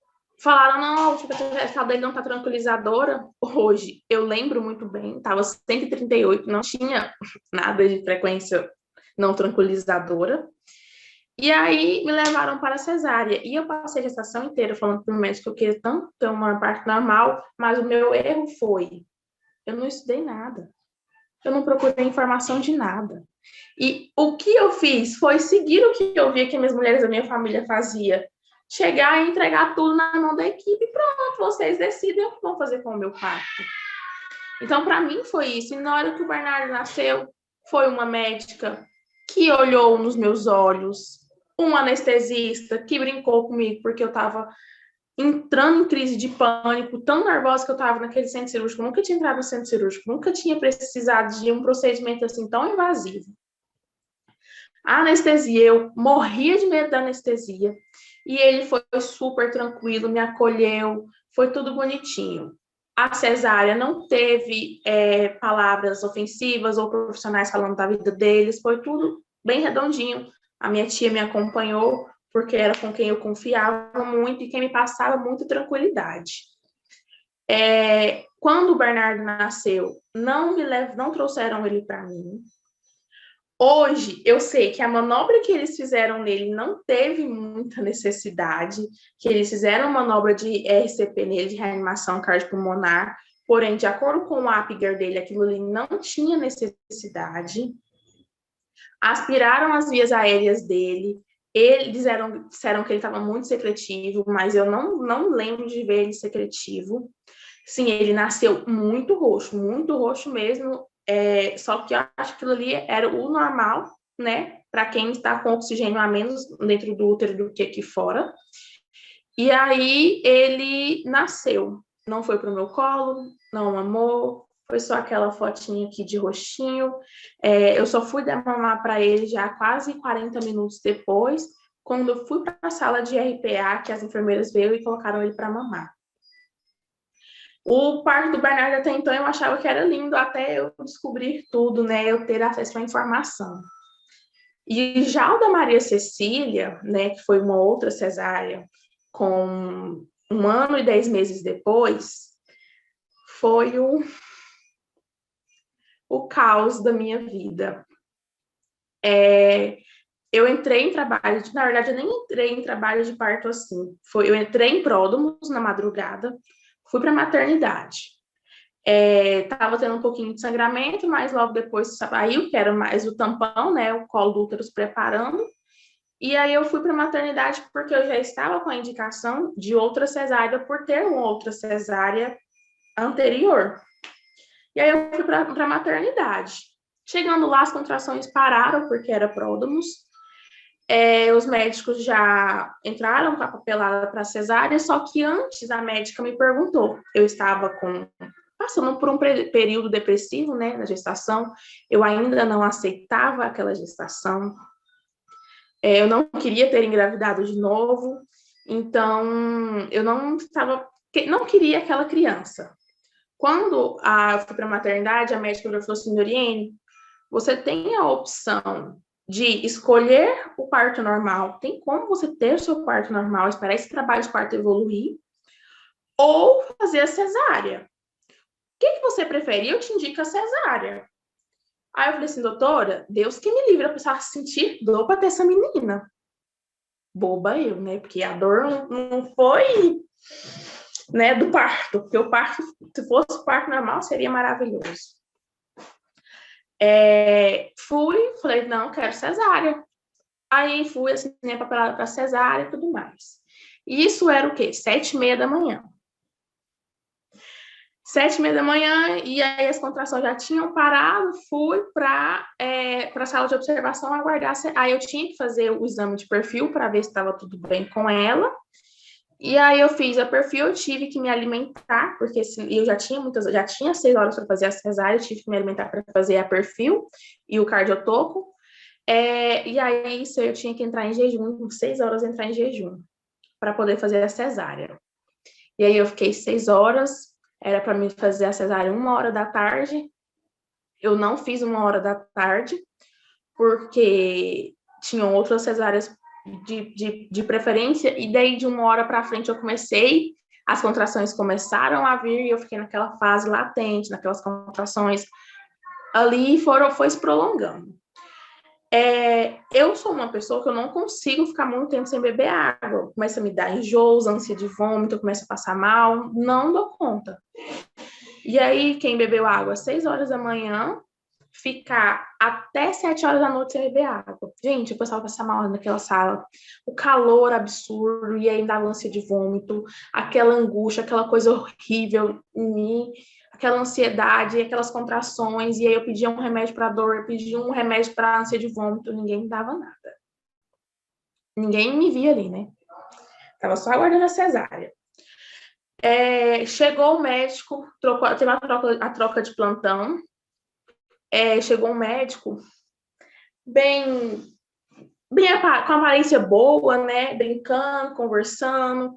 falaram, não, a escala dele não tá tranquilizadora. Hoje, eu lembro muito bem, tava 138, não tinha nada de frequência não tranquilizadora. E aí me levaram para a cesárea. E eu passei a gestação inteira falando para o médico que eu queria tanto ter uma parte normal, mas o meu erro foi, eu não estudei nada. Eu não procurei informação de nada. E o que eu fiz foi seguir o que eu via que minhas mulheres da minha família faziam. Chegar e entregar tudo na mão da equipe e pronto, vocês decidem o que vão fazer com o meu parto. Então, para mim, foi isso. E na hora que o Bernardo nasceu, foi uma médica que olhou nos meus olhos, um anestesista que brincou comigo, porque eu estava entrando em crise de pânico, tão nervosa que eu estava naquele centro cirúrgico. Eu nunca tinha entrado no centro cirúrgico, nunca tinha precisado de um procedimento assim tão invasivo. A anestesia, eu morria de medo da anestesia. E ele foi super tranquilo, me acolheu, foi tudo bonitinho. A cesárea não teve palavras ofensivas ou profissionais falando da vida deles, foi tudo bem redondinho. A minha tia me acompanhou, porque era com quem eu confiava muito e quem me passava muita tranquilidade. Quando o Bernardo nasceu, não trouxeram ele para mim. Hoje, eu sei que a manobra que eles fizeram nele não teve muita necessidade, que eles fizeram uma manobra de RCP nele, de reanimação cardiopulmonar, porém, de acordo com o Apgar dele, aquilo ali não tinha necessidade. Aspiraram as vias aéreas dele, disseram que ele estava muito secretivo, mas eu não lembro de ver ele secretivo. Sim, ele nasceu muito roxo mesmo, só que eu acho que aquilo ali era o normal, né? Para quem está com oxigênio a menos dentro do útero do que aqui fora. E aí ele nasceu. Não foi para o meu colo, não mamou, foi só aquela fotinha aqui de rostinho. Eu só fui dar mamar para ele já quase 40 minutos depois, quando eu fui para a sala de RPA, que as enfermeiras veio e colocaram ele para mamar. O parto do Bernardo até então eu achava que era lindo, até eu descobrir tudo, né? Eu ter acesso à informação. E já o da Maria Cecília, né, que foi uma outra cesárea, com 1 ano e 10 meses depois, foi o caos da minha vida. Eu entrei em trabalho, na verdade, eu nem entrei em trabalho de parto assim. Eu entrei em pródromos na madrugada, fui para a maternidade. Tava tendo um pouquinho de sangramento, mas logo depois saiu, que era mais o tampão, né, o colo do útero se preparando. E aí eu fui para a maternidade porque eu já estava com a indicação de outra cesárea por ter uma outra cesárea anterior. E aí eu fui para a maternidade. Chegando lá, as contrações pararam porque era pródromos. Os médicos já entraram com a papelada para cesárea, só que antes a médica me perguntou. Eu estava passando por um período depressivo, né, na gestação. Eu ainda não aceitava aquela gestação. Eu não queria ter engravidado de novo. Então, eu não queria aquela criança. Quando eu fui para a maternidade, a médica falou assim, Noriene, você tem a opção de escolher o parto normal, tem como você ter o seu parto normal, esperar esse trabalho de parto evoluir, ou fazer a cesárea. O que você prefere? Eu te indico a cesárea. Aí eu falei assim, doutora, Deus que me livre, eu precisava sentir dor para ter essa menina. Boba eu, né? Porque a dor não foi, né, do parto, porque o parto, se fosse o parto normal, seria maravilhoso. Falei, não, quero cesárea. Aí fui, assinei a papelada para cesárea e tudo mais. E isso era o quê? 7h30 da manhã. 7h30 da manhã, e aí as contrações já tinham parado, fui para a sala de observação aguardar. Aí eu tinha que fazer o exame de perfil para ver se estava tudo bem com ela. E aí eu fiz a perfil, eu tive que me alimentar, porque eu já tinha 6 horas para fazer a cesárea, eu tive que me alimentar para fazer a perfil e o cardiotoco. E aí isso eu tinha que entrar em jejum, com 6 horas entrar em jejum, para poder fazer a cesárea. E aí eu fiquei 6 horas, era para mim fazer a cesárea 1h da tarde. Eu não fiz 1h da tarde, porque tinham outras cesáreas de preferência, e daí de 1h para frente eu comecei, as contrações começaram a vir, e eu fiquei naquela fase latente, naquelas contrações ali, foi se prolongando. Eu sou uma pessoa que eu não consigo ficar muito tempo sem beber água, começa a me dar enjoos, ânsia de vômito, eu começo a passar mal, não dou conta. E aí, quem bebeu água às 6 horas da manhã, ficar até 7 horas da noite sem beber água. Gente, o pessoal passa mal naquela sala. O calor absurdo, e aí dava ânsia de vômito, aquela angústia, aquela coisa horrível em mim, aquela ansiedade, aquelas contrações, e aí eu pedia um remédio para dor, eu pedia um remédio para ânsia de vômito, ninguém me dava nada. Ninguém me via ali, né? Tava só aguardando a cesárea. Chegou o médico, teve a troca de plantão. Chegou um médico bem com aparência boa, né? Brincando, conversando.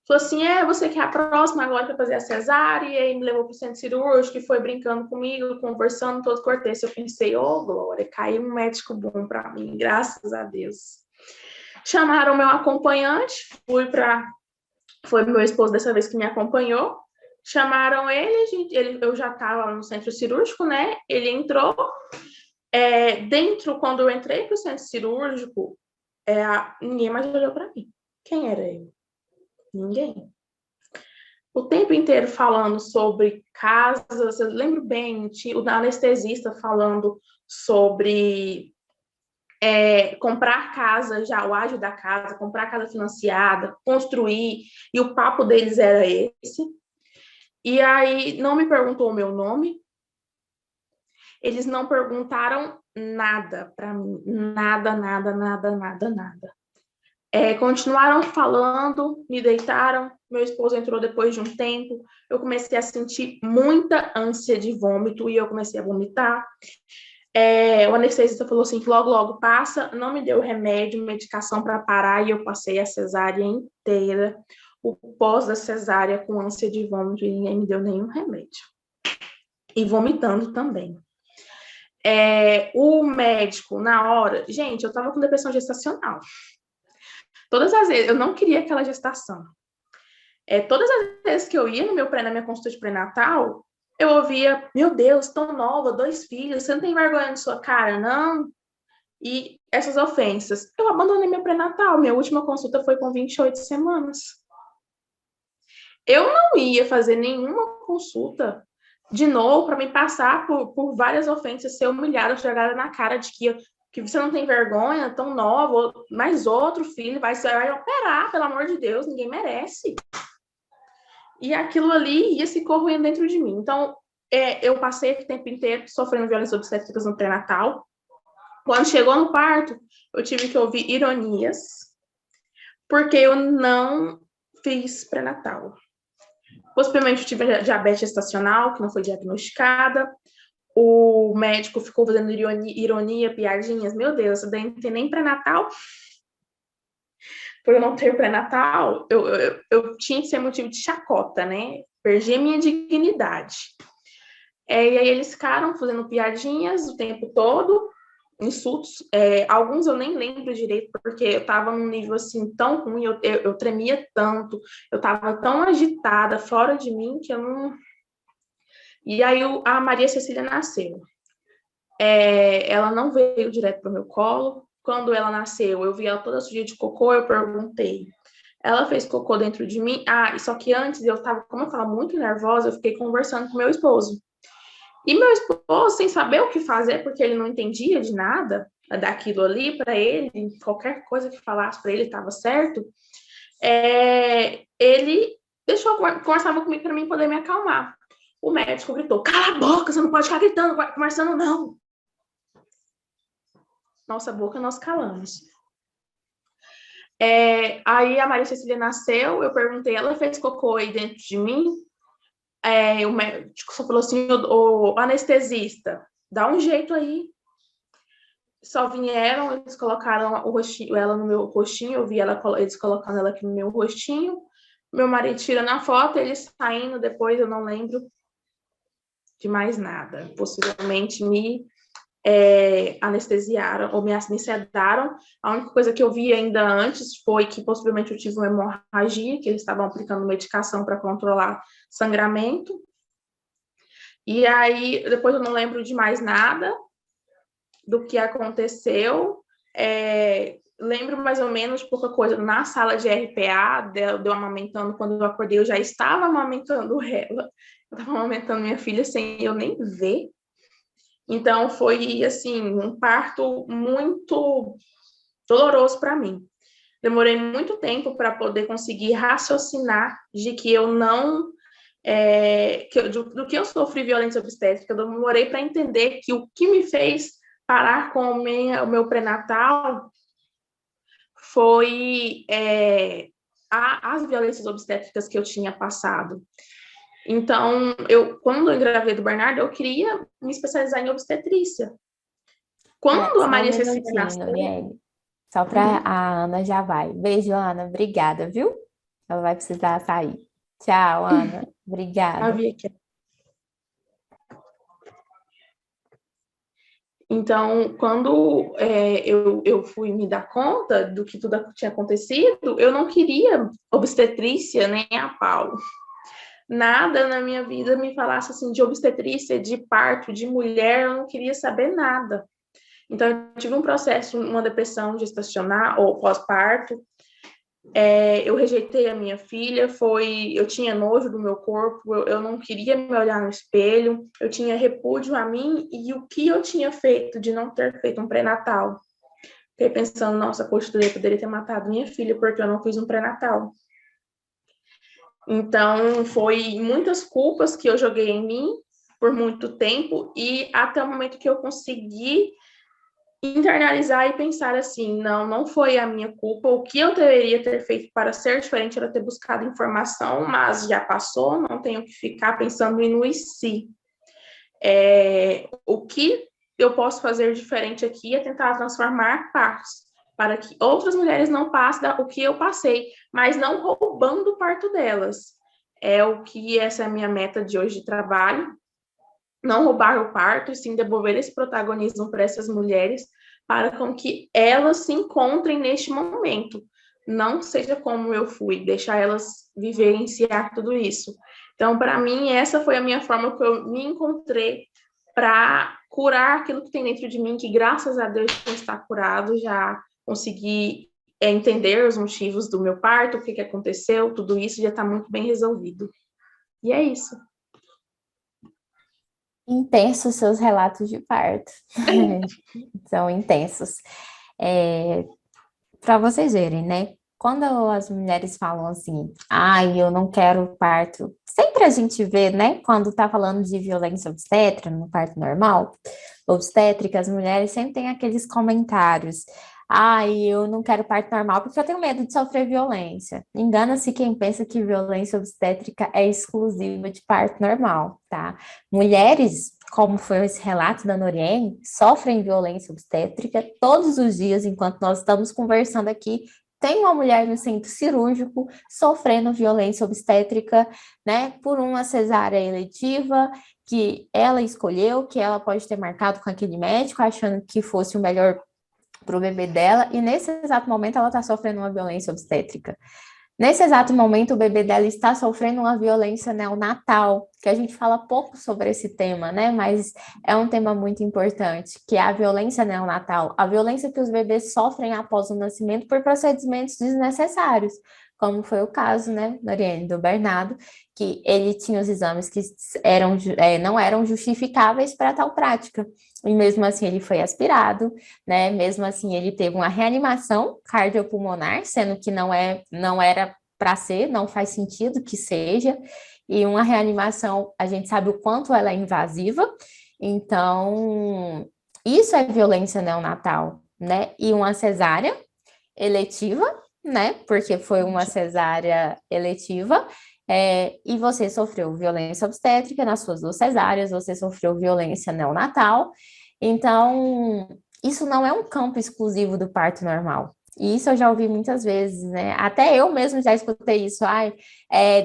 Falou assim, você que é a próxima agora para fazer a cesárea, e aí me levou para o centro cirúrgico, e foi brincando comigo, conversando, todo cortês. Eu pensei, glória, caiu um médico bom para mim, graças a Deus. Chamaram meu acompanhante, foi meu esposo dessa vez que me acompanhou. Chamaram ele, eu já estava no centro cirúrgico, né? Ele entrou. Quando eu entrei para o centro cirúrgico, ninguém mais olhou para mim. Quem era eu? Ninguém. O tempo inteiro falando sobre casas, eu lembro bem, tinha o anestesista falando sobre comprar casa, já o ágio da casa, comprar casa financiada, construir, e o papo deles era esse. E aí não me perguntou o meu nome, eles não perguntaram nada para mim, nada. Continuaram falando, me deitaram, meu esposo entrou depois de um tempo, eu comecei a sentir muita ânsia de vômito e eu comecei a vomitar. O anestesista falou assim, logo, logo passa, não me deu remédio, medicação para parar, e eu passei a cesárea inteira, o pós da cesárea com ânsia de vômito, e ninguém me deu nenhum remédio. E vomitando também. O médico, na hora, gente, eu estava com depressão gestacional. Todas as vezes, eu não queria aquela gestação. Todas as vezes que eu ia na minha consulta de pré-natal, eu ouvia, meu Deus, tão nova, 2 filhos, você não tem vergonha de sua cara, não? E essas ofensas. Eu abandonei meu pré-natal, minha última consulta foi com 28 semanas. Eu não ia fazer nenhuma consulta de novo para me passar por várias ofensas, ser humilhada, jogada na cara de que você não tem vergonha, tão nova, mais outro filho, vai operar, pelo amor de Deus, ninguém merece. E aquilo ali ia se corroendo dentro de mim. Então, eu passei o tempo inteiro sofrendo violências obstétricas no pré-natal. Quando chegou no parto, eu tive que ouvir ironias, porque eu não fiz pré-natal. Possivelmente eu tive diabetes gestacional, que não foi diagnosticada. O médico ficou fazendo ironia, piadinhas. Meu Deus, eu não tenho nem pré-natal. Por eu não ter pré-natal, eu tinha que ser motivo de chacota, né? Perdi a minha dignidade. E aí eles ficaram fazendo piadinhas o tempo todo, insultos. Alguns eu nem lembro direito, porque eu estava num nível assim tão ruim, eu tremia tanto, eu estava tão agitada, fora de mim, que eu não... E aí a Maria Cecília nasceu. Ela não veio direto para o meu colo. Quando ela nasceu, eu vi ela toda suja de cocô, eu perguntei. Ela fez cocô dentro de mim? Só que antes, como eu estava muito nervosa, eu fiquei conversando com meu esposo. E meu esposo, sem saber o que fazer, porque ele não entendia de nada daquilo ali, para ele, qualquer coisa que falasse para ele estava certo, ele conversava comigo para mim poder me acalmar. O médico gritou, cala a boca, você não pode ficar gritando, conversando não. Nossa boca nós calamos. Aí a Maria Cecília nasceu, eu perguntei, ela fez cocô aí dentro de mim? O médico só falou assim, o anestesista, dá um jeito aí. Só vieram, eles colocaram ela no meu rostinho, eu vi eles colocando ela aqui no meu rostinho. Meu marido tirando a foto, eles saindo depois, eu não lembro de mais nada. Possivelmente me anestesiaram ou me sedaram. A única coisa que eu vi ainda antes foi que possivelmente eu tive uma hemorragia, que eles estavam aplicando medicação para controlar sangramento. E aí, depois eu não lembro de mais nada do que aconteceu. Lembro mais ou menos pouca coisa na sala de RPA, deu amamentando. Quando eu acordei, eu já estava amamentando ela. Eu estava amamentando minha filha sem eu nem ver. Então, foi, assim, um parto muito doloroso para mim. Demorei muito tempo para poder conseguir raciocinar de que eu não... do que eu sofri violência obstétrica. Eu demorei para entender que o que me fez parar com o meu pré-natal foi as violências obstétricas que eu tinha passado. Então, quando eu engravidei do Bernardo, eu queria me especializar em obstetrícia. Quando a Maria Cecília nasceu... Norieli. Só para a Ana já vai. Beijo, Ana. Obrigada, viu? Ela vai precisar sair. Tchau, Ana. Obrigada. Então, quando eu fui me dar conta do que tudo tinha acontecido, eu não queria obstetrícia nem a pau. Nada na minha vida me falasse assim de obstetrícia, de parto, de mulher, eu não queria saber nada. Então, eu tive um processo, uma depressão gestacional ou pós-parto. Eu rejeitei a minha filha, eu tinha nojo do meu corpo, eu não queria me olhar no espelho, eu tinha repúdio a mim e o que eu tinha feito de não ter feito um pré-natal. Fiquei pensando, nossa, poxa, eu poderia ter matado minha filha porque eu não fiz um pré-natal. Então, foi muitas culpas que eu joguei em mim por muito tempo e até o momento que eu consegui internalizar e pensar assim, não foi a minha culpa, o que eu deveria ter feito para ser diferente era ter buscado informação, mas já passou, não tenho que ficar pensando no e se. O que eu posso fazer diferente aqui é tentar transformar partos, para que outras mulheres não passem o que eu passei, mas não roubando o parto delas. Essa é a minha meta de hoje de trabalho, não roubar o parto, e sim devolver esse protagonismo para essas mulheres, para com que elas se encontrem neste momento. Não seja como eu fui, deixar elas vivenciar tudo isso. Então, para mim, essa foi a minha forma que eu me encontrei para curar aquilo que tem dentro de mim, que graças a Deus já está curado, já consegui entender os motivos do meu parto, o que aconteceu, tudo isso já está muito bem resolvido. E é isso. Intensos seus relatos de parto. São intensos. Para vocês verem, né? Quando as mulheres falam assim, eu não quero parto, sempre a gente vê, né? Quando tá falando de violência obstétrica, no parto normal, obstétrica, as mulheres sempre têm aqueles comentários. Eu não quero parto normal porque eu tenho medo de sofrer violência. Engana-se quem pensa que violência obstétrica é exclusiva de parto normal, tá? Mulheres, como foi esse relato da Noriene, sofrem violência obstétrica todos os dias enquanto nós estamos conversando aqui. Tem uma mulher no centro cirúrgico sofrendo violência obstétrica, né, por uma cesárea eletiva que ela escolheu, que ela pode ter marcado com aquele médico, achando que fosse o melhor para o bebê dela, e nesse exato momento ela está sofrendo uma violência obstétrica. Nesse exato momento, o bebê dela está sofrendo uma violência neonatal, que a gente fala pouco sobre esse tema, né? Mas é um tema muito importante, que é a violência neonatal, a violência que os bebês sofrem após o nascimento por procedimentos desnecessários, como foi o caso, né, Noriene, do Bernardo, que ele tinha os exames que não eram justificáveis para tal prática. E mesmo assim ele foi aspirado, né? Mesmo assim ele teve uma reanimação cardiopulmonar, sendo que não era para ser, não faz sentido que seja. E uma reanimação, a gente sabe o quanto ela é invasiva. Então, isso é violência neonatal, né? E uma cesárea eletiva, né? Porque foi uma cesárea eletiva. E você sofreu violência obstétrica nas suas 2 cesáreas, você sofreu violência neonatal. Então, isso não é um campo exclusivo do parto normal. E isso eu já ouvi muitas vezes, né? Até eu mesmo já escutei isso.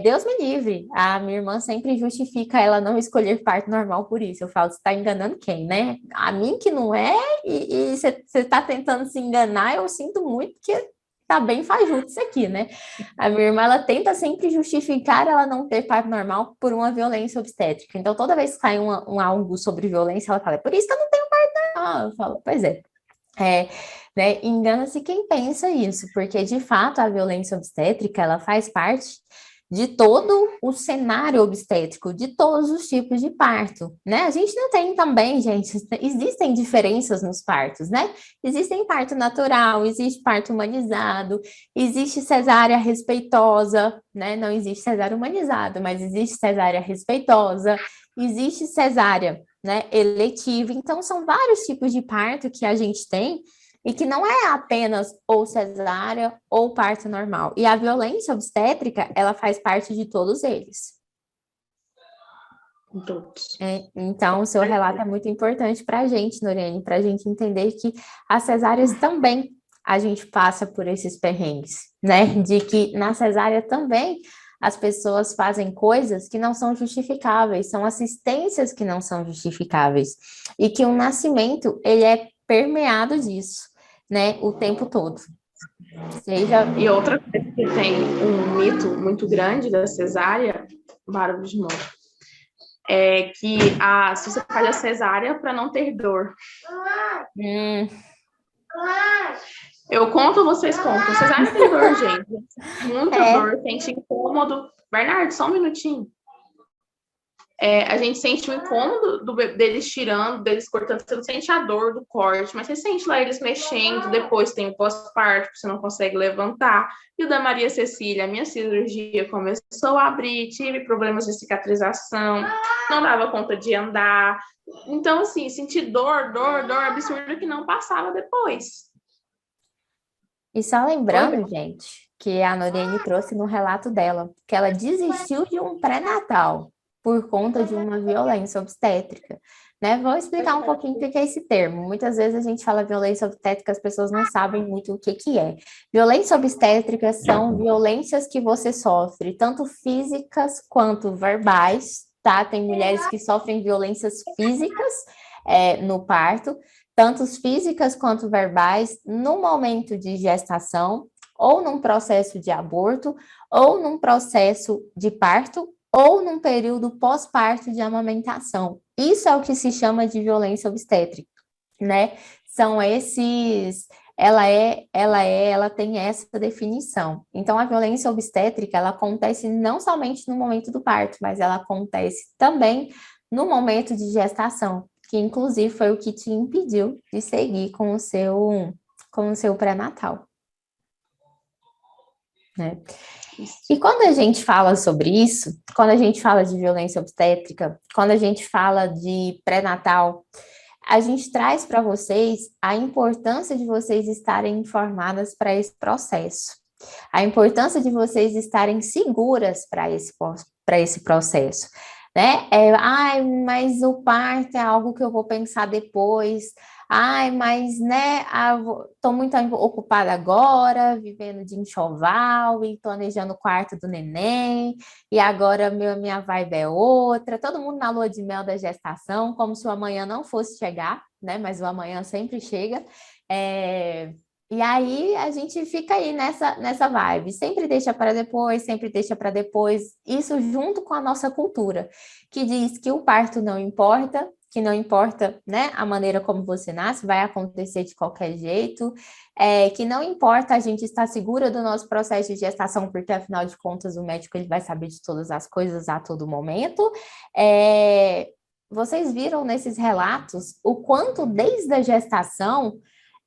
Deus me livre. A minha irmã sempre justifica ela não escolher parto normal por isso. Eu falo, você está enganando quem, né? A mim que não é, e você está tentando se enganar, eu sinto muito que tá bem fajuto isso aqui, né? A minha irmã, ela tenta sempre justificar ela não ter parto normal por uma violência obstétrica. Então, toda vez que sai algo sobre violência, ela fala, é por isso que eu não tenho parto normal. Eu falo, pois é. Né? Engana-se quem pensa isso, porque, de fato, a violência obstétrica, ela faz parte de todo o cenário obstétrico, de todos os tipos de parto, né? A gente não tem também, gente, existem diferenças nos partos, né? Existem parto natural, existe parto humanizado, existe cesárea respeitosa, né? Não existe cesárea humanizada, mas existe cesárea respeitosa, existe cesárea, né, eletiva. Então, são vários tipos de parto que a gente tem e que não é apenas ou cesárea ou parto normal. E a violência obstétrica, ela faz parte de todos eles. Então, o seu relato é muito importante para a gente, Noriene, para a gente entender que as cesáreas também a gente passa por esses perrengues, né? De que na cesárea também as pessoas fazem coisas que não são justificáveis, são assistências que não são justificáveis. E que o nascimento, ele é permeado disso, né? O tempo todo. E outra coisa que tem um mito muito grande da cesárea, barulho de novo, é que se você faz a cesárea para não ter dor. Eu conto, vocês contam. Cesárea tem dor, gente. Muita dor, sente incômodo. Bernardo, só um minutinho. A gente sente o incômodo deles tirando, deles cortando, você não sente a dor do corte, mas você sente lá eles mexendo, depois tem o pós-parto, que você não consegue levantar. E o da Maria Cecília, a minha cirurgia começou a abrir, tive problemas de cicatrização, não dava conta de andar. Então, assim, senti dor absurda que não passava depois. E só lembrando, gente, que a Noriene trouxe no relato dela, que ela desistiu de um pré-natal por conta de uma violência obstétrica, né? Vou explicar um pouquinho o que é esse termo. Muitas vezes a gente fala violência obstétrica, as pessoas não sabem muito o que é. Violência obstétrica são violências que você sofre, tanto físicas quanto verbais, tá? Tem mulheres que sofrem violências físicas no parto, tanto físicas quanto verbais, no momento de gestação, ou num processo de aborto, ou num processo de parto, ou num período pós-parto de amamentação. Isso é o que se chama de violência obstétrica, né? São esses... Ela tem essa definição. Então, a violência obstétrica, ela acontece não somente no momento do parto, mas ela acontece também no momento de gestação, que inclusive foi o que te impediu de seguir com o seu pré-natal, né? E quando a gente fala sobre isso, quando a gente fala de violência obstétrica, quando a gente fala de pré-natal, a gente traz para vocês a importância de vocês estarem informadas para esse processo, a importância de vocês estarem seguras para esse processo, né? Mas o parto é algo que eu vou pensar depois. Mas, né, estou muito ocupada agora, vivendo de enxoval e planejando o quarto do neném, e agora minha vibe é outra. Todo mundo na lua de mel da gestação, como se o amanhã não fosse chegar, né? Mas o amanhã sempre chega. E aí a gente fica aí nessa vibe, sempre deixa para depois, sempre deixa para depois, isso junto com a nossa cultura, que diz que o parto não importa, que não importa, né, a maneira como você nasce, vai acontecer de qualquer jeito, que não importa a gente estar segura do nosso processo de gestação, porque afinal de contas o médico ele vai saber de todas as coisas a todo momento. Vocês viram nesses relatos o quanto desde a gestação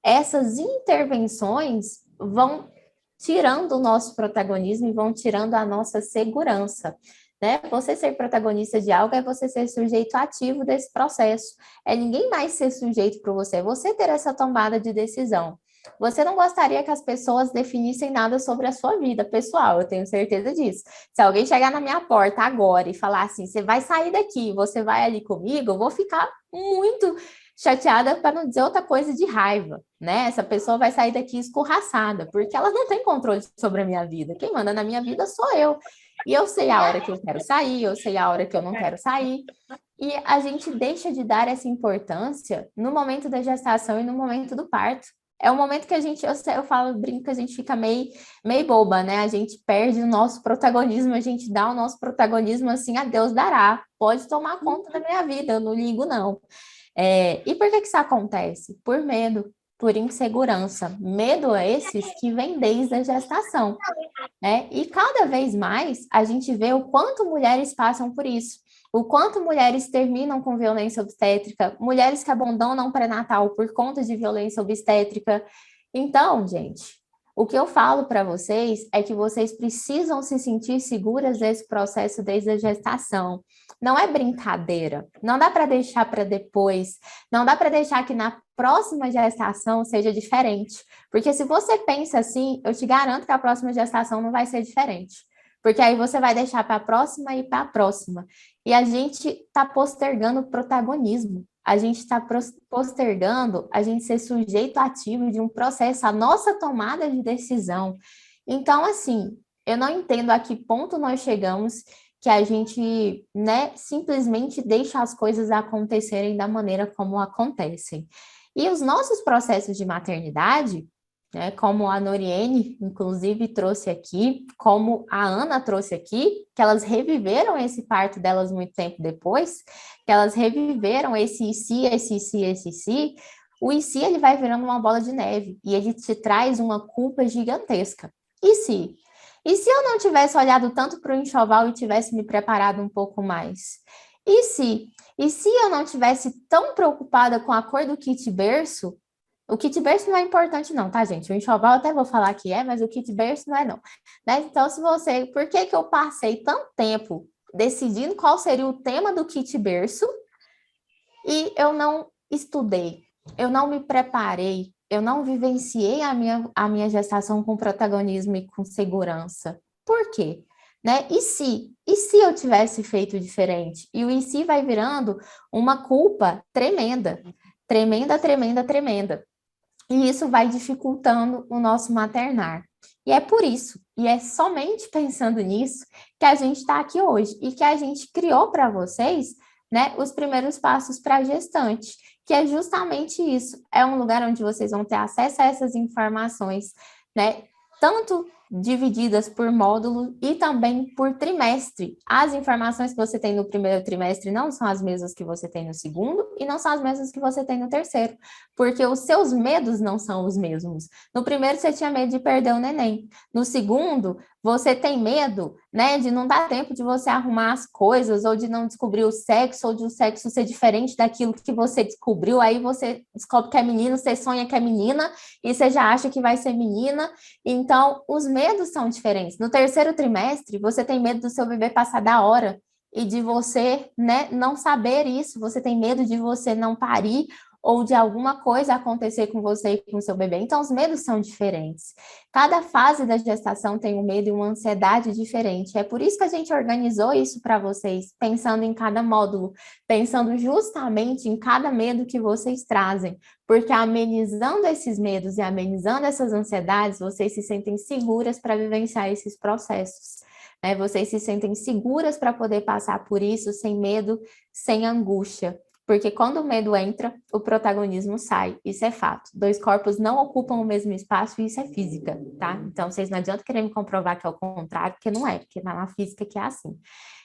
essas intervenções vão tirando o nosso protagonismo e vão tirando a nossa segurança, né? Você ser protagonista de algo é você ser sujeito ativo desse processo. É ninguém mais ser sujeito para você, é você ter essa tomada de decisão. Você não gostaria que as pessoas definissem nada sobre a sua vida pessoal, eu tenho certeza disso. Se alguém chegar na minha porta agora e falar assim, você vai sair daqui, você vai ali comigo, eu vou ficar muito chateada, para não dizer outra coisa, de raiva, né? Essa pessoa vai sair daqui escorraçada, porque ela não tem controle sobre a minha vida. Quem manda na minha vida sou eu. E eu sei a hora que eu quero sair, eu sei a hora que eu não quero sair. E a gente deixa de dar essa importância no momento da gestação e no momento do parto. É um momento que a gente, eu falo, brinco que a gente fica meio boba, né? A gente perde o nosso protagonismo, a gente dá o nosso protagonismo assim, a Deus dará. Pode tomar conta da minha vida, eu não ligo, não. E por que isso acontece? Por medo, por insegurança. Medo é esses que vem desde a gestação, né? E cada vez mais a gente vê o quanto mulheres passam por isso, o quanto mulheres terminam com violência obstétrica, mulheres que abandonam pré-natal por conta de violência obstétrica. Então, gente, o que eu falo para vocês é que vocês precisam se sentir seguras desse processo desde a gestação. Não é brincadeira, não dá para deixar para depois, não dá para deixar que na próxima gestação seja diferente. Porque se você pensa assim, eu te garanto que a próxima gestação não vai ser diferente. Porque aí você vai deixar para a próxima e para a próxima. E a gente está postergando o protagonismo. A gente está postergando a gente ser sujeito ativo de um processo, a nossa tomada de decisão. Então, assim, eu não entendo a que ponto nós chegamos que a gente, né, simplesmente deixa as coisas acontecerem da maneira como acontecem. E os nossos processos de maternidade, né, como a Noriene, inclusive, trouxe aqui, como a Ana trouxe aqui, que elas reviveram esse parto delas muito tempo depois, que elas reviveram esse e se, o e se ele vai virando uma bola de neve, e ele te traz uma culpa gigantesca. E se? E se eu não tivesse olhado tanto para o enxoval e tivesse me preparado um pouco mais? E se? E se eu não tivesse tão preocupada com a cor do kit berço, o kit berço não é importante não, tá, gente? O enxoval eu até vou falar que é, mas o kit berço não é não, né? Então, por que que eu passei tanto tempo decidindo qual seria o tema do kit berço e eu não estudei, eu não me preparei, eu não vivenciei a minha gestação com protagonismo e com segurança? Por quê? Né? E se eu tivesse feito diferente? E o e se vai virando uma culpa tremenda, tremenda, tremenda, tremenda. E isso vai dificultando o nosso maternar. E é por isso, e é somente pensando nisso, que a gente está aqui hoje e que a gente criou para vocês, né, os primeiros passos para a gestante, que é justamente isso. É um lugar onde vocês vão ter acesso a essas informações, né, tanto divididas por módulo e também por trimestre. As informações que você tem no primeiro trimestre não são as mesmas que você tem no segundo e não são as mesmas que você tem no terceiro, porque os seus medos não são os mesmos. No primeiro, você tinha medo de perder o neném. No segundo, você tem medo, né, de não dar tempo de você arrumar as coisas, ou de não descobrir o sexo, ou de o sexo ser diferente daquilo que você descobriu. Aí você descobre que é menino, você sonha que é menina, e você já acha que vai ser menina. Então, os medos são diferentes. No terceiro trimestre, você tem medo do seu bebê passar da hora, e de você, né, não saber isso. Você tem medo de você não parir, ou de alguma coisa acontecer com você e com o seu bebê. Então, os medos são diferentes. Cada fase da gestação tem um medo e uma ansiedade diferente. É por isso que a gente organizou isso para vocês, pensando em cada módulo, pensando justamente em cada medo que vocês trazem, porque amenizando esses medos e amenizando essas ansiedades, vocês se sentem seguras para vivenciar esses processos. Né? Vocês se sentem seguras para poder passar por isso sem medo, sem angústia. Porque quando o medo entra, o protagonismo sai. Isso é fato. Dois corpos não ocupam o mesmo espaço e isso é física, tá? Então, vocês não adianta querer me comprovar que é o contrário, porque não é, porque na física que é assim.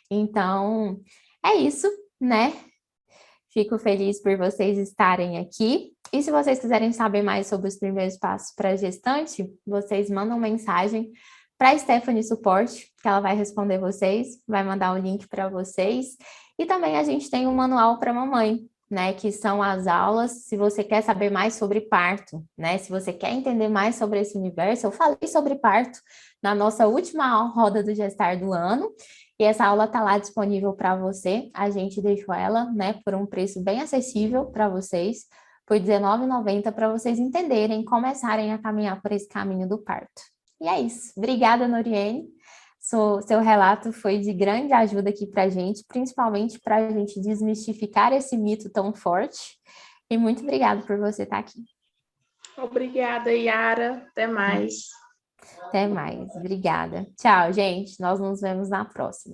Então, é isso, né? Fico feliz por vocês estarem aqui. E se vocês quiserem saber mais sobre os primeiros passos para a gestante, vocês mandam mensagem para a Stephanie Suporte, que ela vai responder vocês, vai mandar o link para vocês. E também a gente tem um manual para mamãe, né, que são as aulas, se você quer saber mais sobre parto, né, se você quer entender mais sobre esse universo, eu falei sobre parto na nossa última roda do Gestar do ano, e essa aula está lá disponível para você, a gente deixou ela, né, por um preço bem acessível para vocês, por R$19,90, para vocês entenderem, começarem a caminhar por esse caminho do parto. E é isso. Obrigada, Noriene. Seu relato foi de grande ajuda aqui para a gente, principalmente para a gente desmistificar esse mito tão forte. E muito obrigada por você estar aqui. Obrigada, Yara. Até mais. Até mais. Obrigada. Tchau, gente. Nós nos vemos na próxima.